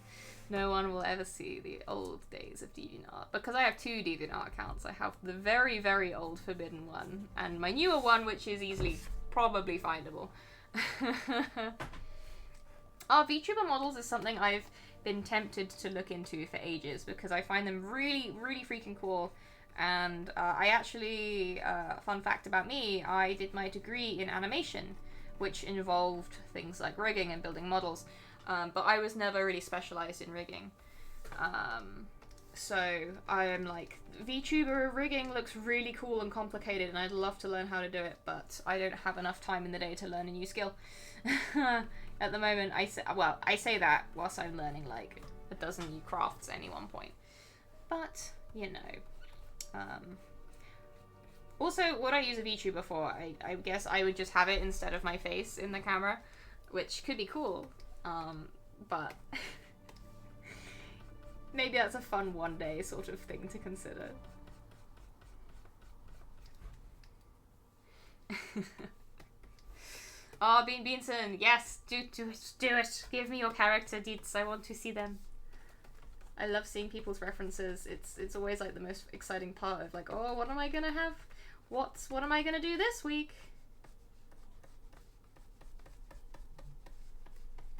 No one will ever see the old days of DeviantArt. Because I have two DeviantArt accounts. I have the very, very old forbidden one, and my newer one, which is easily, probably findable. VTuber models is something I've been tempted to look into for ages, because I find them really, really freaking cool. And I actually, fun fact about me, I did my degree in animation, which involved things like rigging and building models, but I was never really specialized in rigging. So I am like, VTuber rigging looks really cool and complicated, and I'd love to learn how to do it, but I don't have enough time in the day to learn a new skill. At the moment, I say that whilst I'm learning like a dozen new crafts at any one point. But, you know. Also, what I use a VTuber for, I guess I would just have it instead of my face in the camera, which could be cool, but maybe that's a fun one day sort of thing to consider. Oh, Beanson, yes, do it. Give me your character deets. I want to see them. I love seeing people's references. It's always like the most exciting part of like, oh, what am I gonna have? What am I gonna do this week?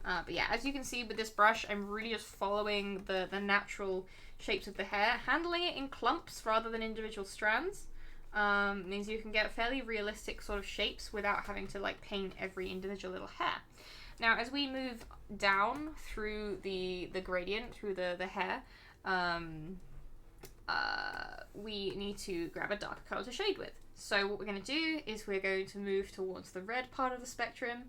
But yeah, as you can see with this brush, I'm really just following the natural shapes of the hair, handling it in clumps rather than individual strands. Means you can get fairly realistic sort of shapes without having to like paint every individual little hair. Now, as we move down through the gradient, through the hair, we need to grab a darker color to shade with. So what we're going to do is we're going to move towards the red part of the spectrum.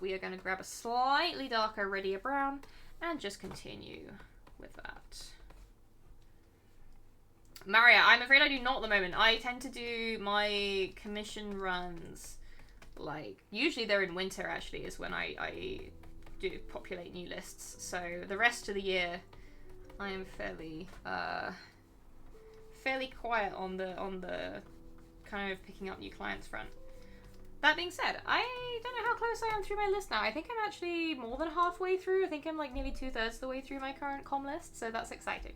We are going to grab a slightly darker, reddier brown, and just continue with that. Maria, I'm afraid I do not at the moment. I tend to do my commission runs, like, usually they're in winter actually, is when I do populate new lists. So the rest of the year, I am fairly quiet on the kind of picking up new clients front. That being said, I don't know how close I am through my list now. I think I'm actually more than halfway through. I think I'm like nearly 2/3 of the way through my current comm list, so that's exciting.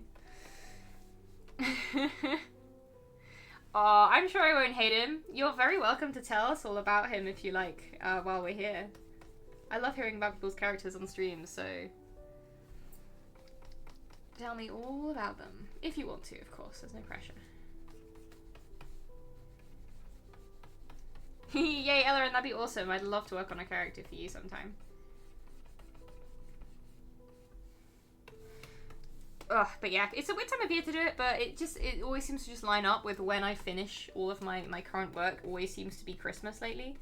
Oh, I'm sure I won't hate him. You're very welcome to tell us all about him if you like, while we're here. I love hearing about people's characters on stream, so tell me all about them. If you want to, of course, there's no pressure. Yay, Ellerin, that'd be awesome. I'd love to work on a character for you sometime. Ugh, but yeah, it's a weird time of year to do it, but it always seems to just line up with when I finish all of my current work. Always seems to be Christmas lately.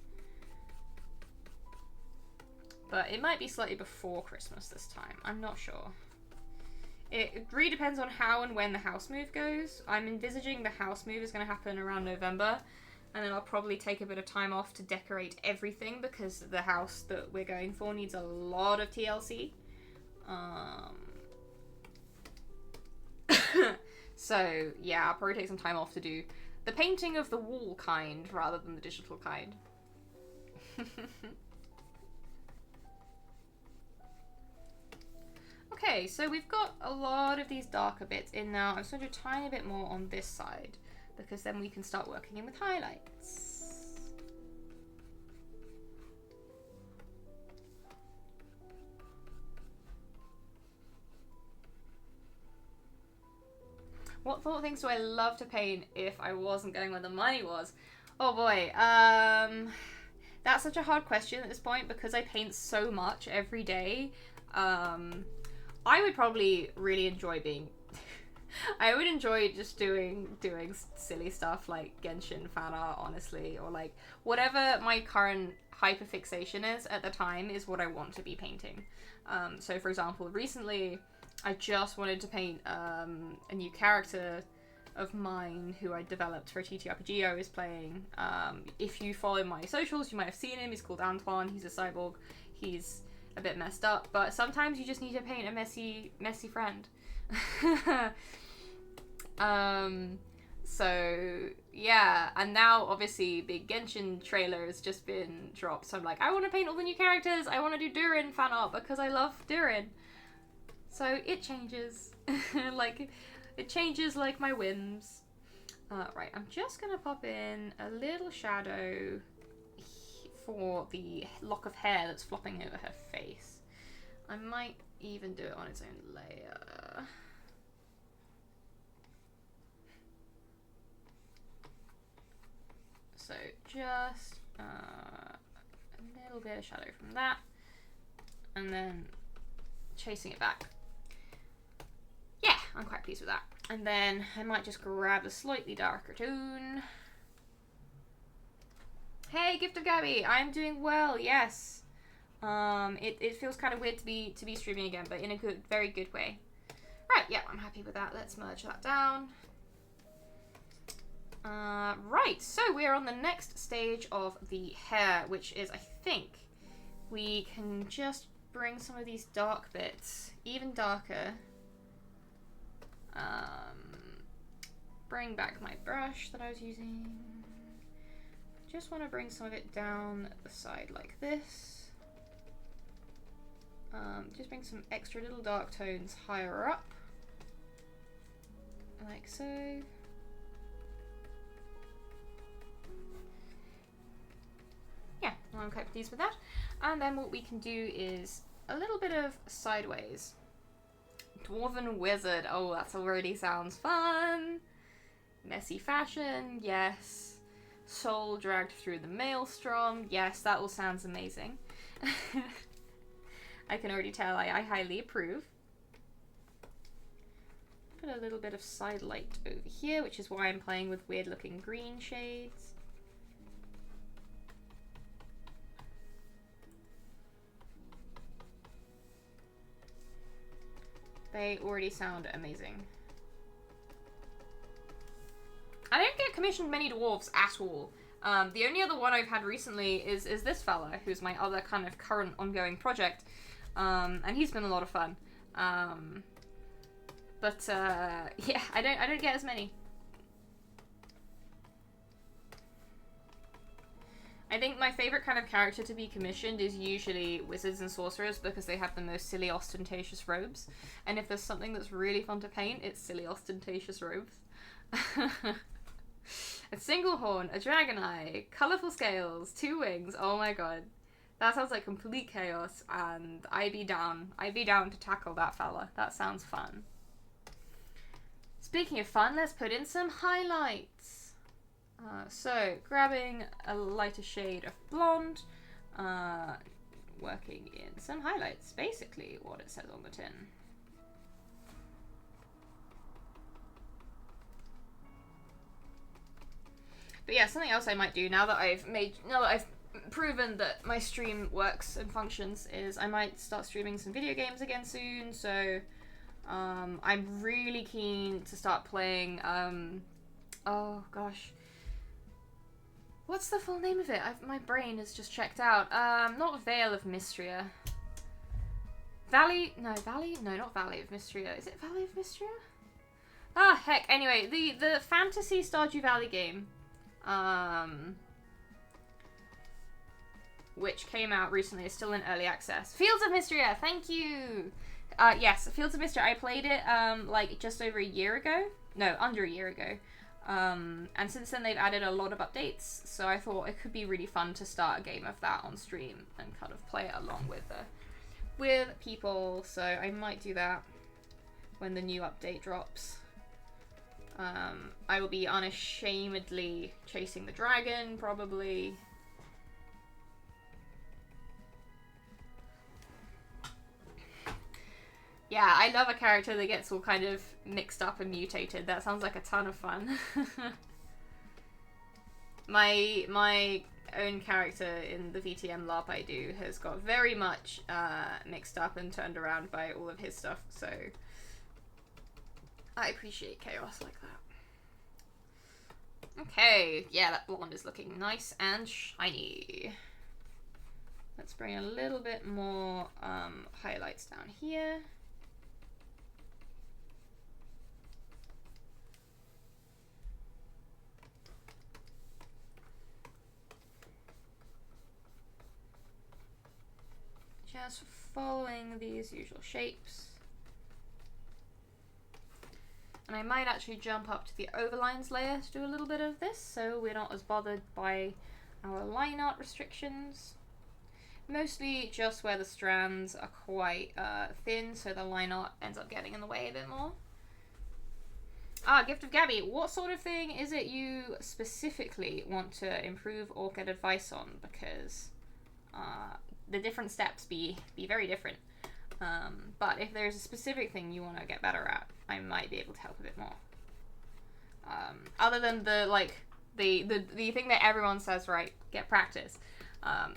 But it might be slightly before Christmas this time. I'm not sure. It really depends on how and when the house move goes. I'm envisaging the house move is going to happen around November, and then I'll probably take a bit of time off to decorate everything because the house that we're going for needs a lot of TLC. So yeah, I'll probably take some time off to do the painting of the wall kind rather than the digital kind. Okay, so we've got a lot of these darker bits in now. I'm just going to do a tiny bit more on this side because then we can start working in with highlights. What thought things do I love to paint if I wasn't going where the money was? Oh boy, that's such a hard question at this point because I paint so much every day. I would probably really enjoy being... I would enjoy just doing silly stuff like Genshin fan art, honestly, or like whatever my current hyperfixation is at the time is what I want to be painting. So for example, recently I just wanted to paint a new character of mine who I developed for a TTRPG I was playing. If you follow my socials, you might have seen him. He's called Antoine. He's a cyborg. He's a bit messed up, but sometimes you just need to paint a messy friend. So yeah, and now obviously the Genshin trailer has just been dropped, so I'm like, I want to paint all the new characters. I want to do Durin fan art because I love Durin. So it changes. Like, it changes like my whims. Right, I'm just gonna pop in a little shadow for the lock of hair that's flopping over her face. I might even do it on its own layer. So just a little bit of shadow from that, and then chasing it back. Yeah, I'm quite pleased with that. And then I might just grab a slightly darker tone. Hey, Gift of Gabby, I'm doing well. Yes. It feels kind of weird to be streaming again, but in a very good way. Right, yeah, I'm happy with that. Let's merge that down. Right, so we are on the next stage of the hair, which is, I think, we can just bring some of these dark bits even darker. Bring back my brush that I was using. Just want to bring some of it down the side like this. Just bring some extra little dark tones higher up, like so. Yeah, I'm quite pleased with that. And then what we can do is a little bit of sideways. Dwarven Wizard. Oh, that already sounds fun. Messy fashion, yes. Soul dragged through the maelstrom. Yes, that all sounds amazing. I can already tell I highly approve. put a little bit of side light over here, which is why I'm playing with weird looking green shades. They already sound amazing. I don't get commissioned many dwarves at all. The only other one I've had recently is this fella, who's my other kind of current ongoing project. And he's been a lot of fun. Yeah, I don't get as many. I think my favorite kind of character to be commissioned is usually wizards and sorcerers because they have the most silly ostentatious robes. And if there's something that's really fun to paint, it's silly ostentatious robes. A single horn, a dragon eye, colourful scales, 2 wings. Oh my god. That sounds like complete chaos, and I'd be down. I'd be down to tackle that fella. That sounds fun. Speaking of fun, let's put in some highlights. So, grabbing a lighter shade of blonde, working in some highlights. Basically what it says on the tin. But yeah, something else I might do now that I've proven that my stream works and functions is I might start streaming some video games again soon. So I'm really keen to start playing oh gosh, what's the full name of it? My brain is just checked out. Not Vale of Mystria. Not Valley of Mystria. Is it Valley of Mystria? Ah, heck. Anyway, the fantasy Stardew Valley game, which came out recently, is still in early access. Fields of Mystria, thank you! Yes, Fields of Mystria, I played it, like, just over a year ago. No, under a year ago. And since then they've added a lot of updates, so I thought it could be really fun to start a game of that on stream and kind of play it along with people, so I might do that when the new update drops. I will be unashamedly chasing the dragon, probably. Yeah, I love a character that gets all kind of mixed up and mutated. That sounds like a ton of fun. My own character in the VTM LARP I do has got very much mixed up and turned around by all of his stuff, so I appreciate chaos like that. Okay, yeah, that blonde is looking nice and shiny. Let's bring a little bit more highlights down here. Just following these usual shapes. And I might actually jump up to the overlines layer to do a little bit of this, so we're not as bothered by our line art restrictions. Mostly just where the strands are quite thin, so the line art ends up getting in the way a bit more. Ah, Gift of Gabby, what sort of thing is it you specifically want to improve or get advice on? Because the different steps be very different. But if there's a specific thing you want to get better at, I might be able to help a bit more. Other than the thing that everyone says, right, get practice.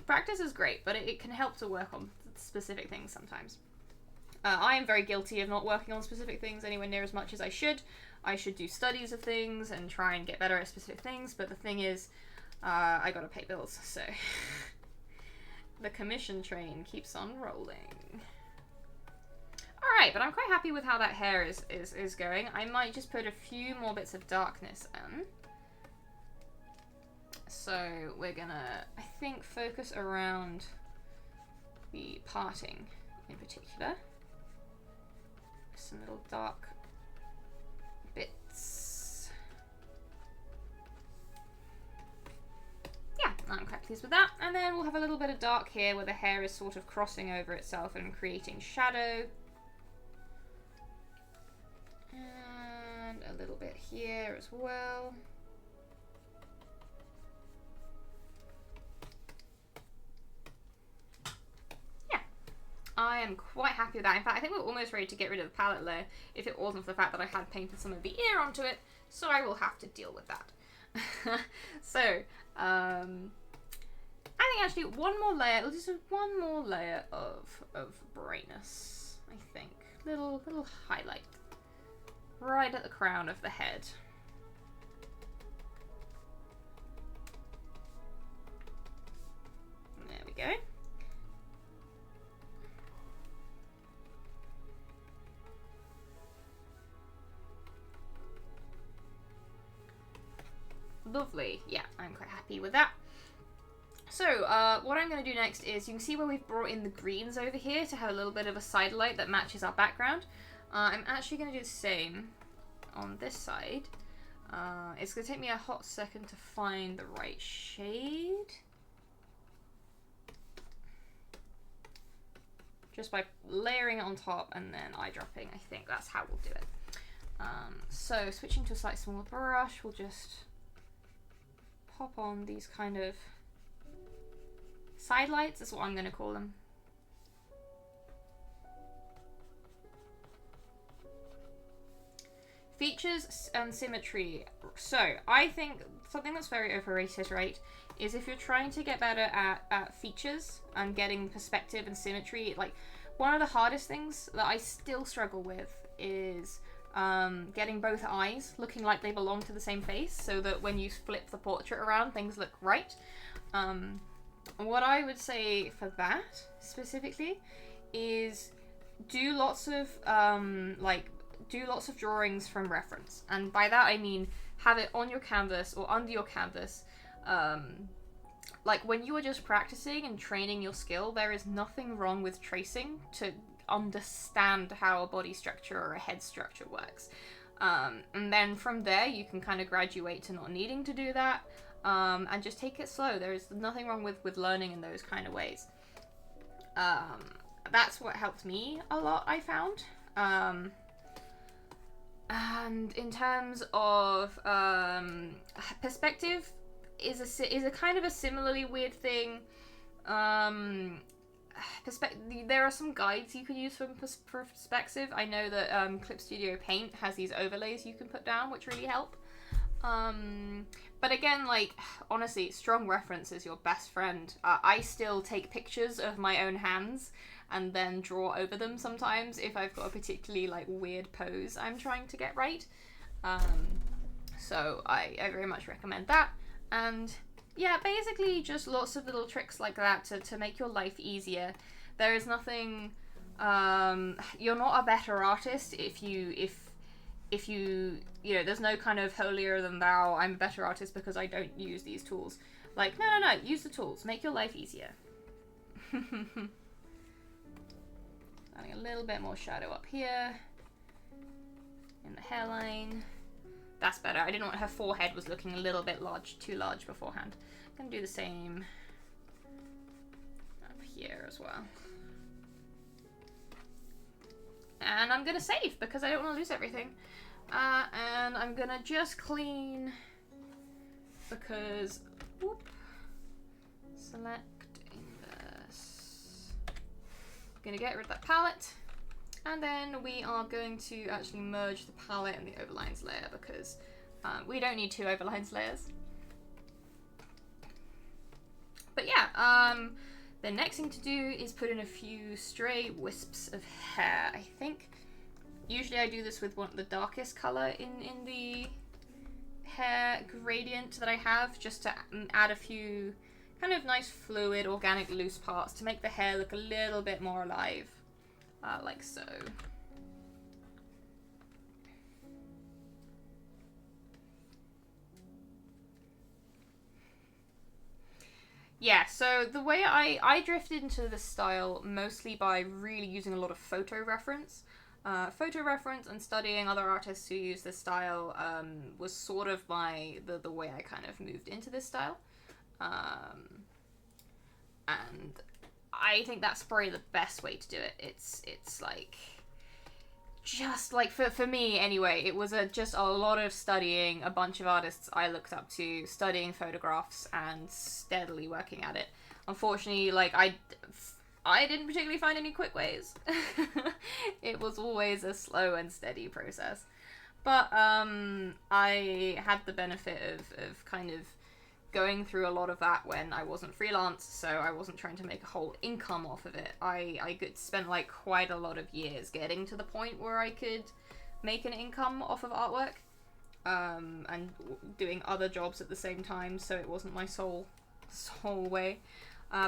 Practice is great, but it can help to work on specific things sometimes. I am very guilty of not working on specific things anywhere near as much as I should. I should do studies of things and try and get better at specific things, but the thing is, I gotta pay bills, so the commission train keeps on rolling. Alright, but I'm quite happy with how that hair is going. I might just put a few more bits of darkness in. So we're gonna, I think, focus around the parting in particular. Some little dark bits. Yeah, I'm quite pleased with that. And then we'll have a little bit of dark here where the hair is sort of crossing over itself and creating shadow. And a little bit here as well. I I'm quite happy with that. In fact, I think we're almost ready to get rid of the palette layer if it wasn't for the fact that I had painted some of the ear onto it, so I will have to deal with that. So, I think actually one more layer, we'll just do one more layer of brightness, I think. Little highlight. Right at the crown of the head. There we go. Lovely. Yeah, I'm quite happy with that. So, what I'm going to do next is, you can see where we've brought in the greens over here to have a little bit of a side light that matches our background. I'm actually going to do the same on this side. It's going to take me a hot second to find the right shade. Just by layering it on top and then eyedropping, I think that's how we'll do it. So, switching to a slightly smaller brush, we'll just pop on these kind of side lights, is what I'm going to call them. Features and symmetry. So, I think something that's very overrated, right, is if you're trying to get better at features and getting perspective and symmetry, like, one of the hardest things that I still struggle with is getting both eyes looking like they belong to the same face, so that when you flip the portrait around, things look right. What I would say for that, specifically, is do lots of, do lots of drawings from reference. And by that I mean have it on your canvas or under your canvas. Like when you are just practicing and training your skill, there is nothing wrong with tracing to understand how a body structure or a head structure works. And then from there you can kind of graduate to not needing to do that, and just take it slow. There is nothing wrong with learning in those kind of ways. That's what helped me a lot, I found. And in terms of perspective, is a kind of a similarly weird thing. There are some guides you can use for perspective. I know that Clip Studio Paint has these overlays you can put down, which really help. But again, like, honestly, strong reference is your best friend. I still take pictures of my own hands and then draw over them sometimes if I've got a particularly, like, weird pose I'm trying to get right. So I very much recommend that. And yeah, basically just lots of little tricks like that to make your life easier. There is nothing, you're not a better artist if you, you know, there's no kind of holier than thou, I'm a better artist because I don't use these tools. Like, no, use the tools, make your life easier. Adding a little bit more shadow up here, in the hairline. That's better. I didn't want her forehead was looking a little bit too large beforehand. I'm gonna do the same up here as well. And I'm gonna save because I don't want to lose everything. And I'm gonna just clean because, whoop, select inverse. I'm gonna get rid of that palette. And then we are going to actually merge the palette and the overlines layer because we don't need two overlines layers. But yeah, the next thing to do is put in a few stray wisps of hair, I think. Usually I do this with the darkest color in the hair gradient that I have, just to add a few kind of nice fluid, organic, loose parts to make the hair look a little bit more alive. Like so. Yeah, so the way I drifted into this style mostly by really using a lot of photo reference. Photo reference and studying other artists who use this style was sort of the way I kind of moved into this style. And I think that's probably the best way to do it. It's like, just like, for me anyway, it was just a lot of studying a bunch of artists I looked up to, studying photographs and steadily working at it. Unfortunately, like, I didn't particularly find any quick ways. It was always a slow and steady process. But I had the benefit of kind of going through a lot of that when I wasn't freelance, so I wasn't trying to make a whole income off of it. I could spend like quite a lot of years getting to the point where I could make an income off of artwork, and doing other jobs at the same time, so it wasn't my sole way,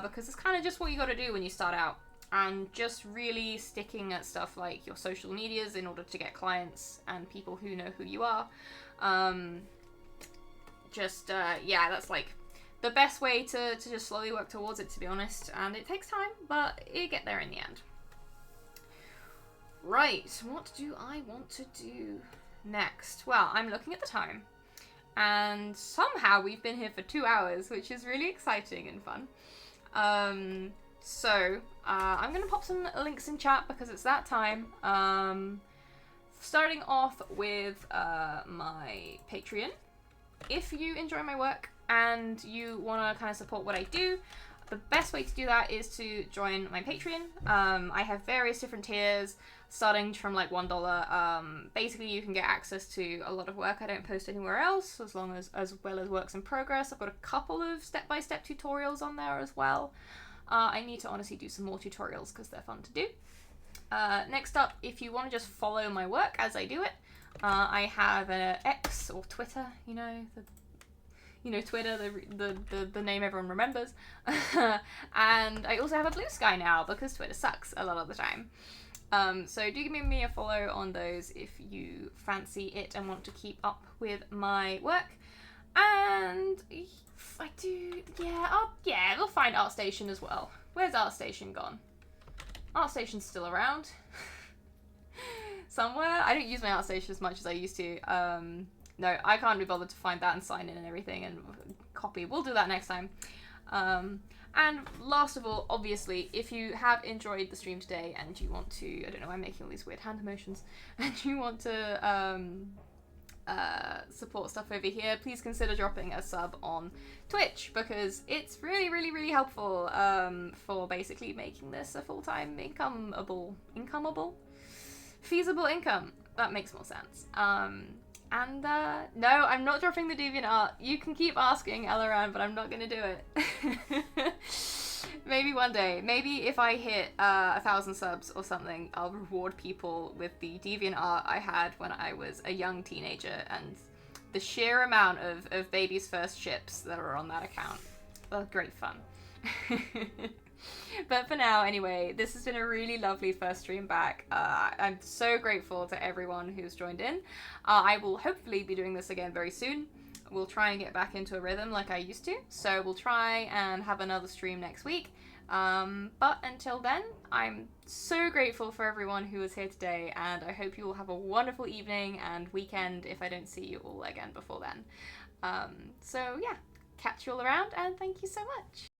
because it's kind of just what you got to do when you start out, and just really sticking at stuff like your social medias in order to get clients and people who know who you are. Yeah, that's like the best way to just slowly work towards it, to be honest, and it takes time, but you get there in the end. Right, what do I want to do next? Well, I'm looking at the time, and somehow we've been here for 2 hours, which is really exciting and fun. I'm gonna pop some links in chat because it's that time. Starting off with my Patreon. If you enjoy my work and you want to kind of support what I do, the best way to do that is to join my Patreon. I have various different tiers, starting from like $1. Basically, you can get access to a lot of work I don't post anywhere else, as well as works in progress. I've got a couple of step-by-step tutorials on there as well. I need to honestly do some more tutorials because they're fun to do. Next up, if you want to just follow my work as I do it, I have an X or Twitter, Twitter, the name everyone remembers. And I also have a Blue Sky now because Twitter sucks a lot of the time. So do give me a follow on those if you fancy it and want to keep up with my work. And I do, we'll find ArtStation as well. Where's ArtStation gone? ArtStation's still around. Somewhere. I don't use my ArtStation as much as I used to. No, I can't be bothered to find that and sign in and everything and copy. We'll do that next time. And last of all, obviously, if you have enjoyed the stream today and you want to, I don't know, I'm making all these weird hand motions, and you want to support stuff over here, please consider dropping a sub on Twitch, because it's really, really, really helpful for basically making this a full-time feasible income. That makes more sense. No, I'm not dropping the DeviantArt. You can keep asking, Elaran, but I'm not gonna do it. Maybe one day. Maybe if I hit 1,000 subs or something, I'll reward people with the DeviantArt I had when I was a young teenager, and the sheer amount of baby's first ships that are on that account. Oh, great fun. But for now, anyway, this has been a really lovely first stream back. I'm so grateful to everyone who's joined in. I will hopefully be doing this again very soon. We'll try and get back into a rhythm like I used to. So we'll try and have another stream next week. But until then, I'm so grateful for everyone who was here today, and I hope you all have a wonderful evening and weekend if I don't see you all again before then. So yeah, catch you all around, and thank you so much.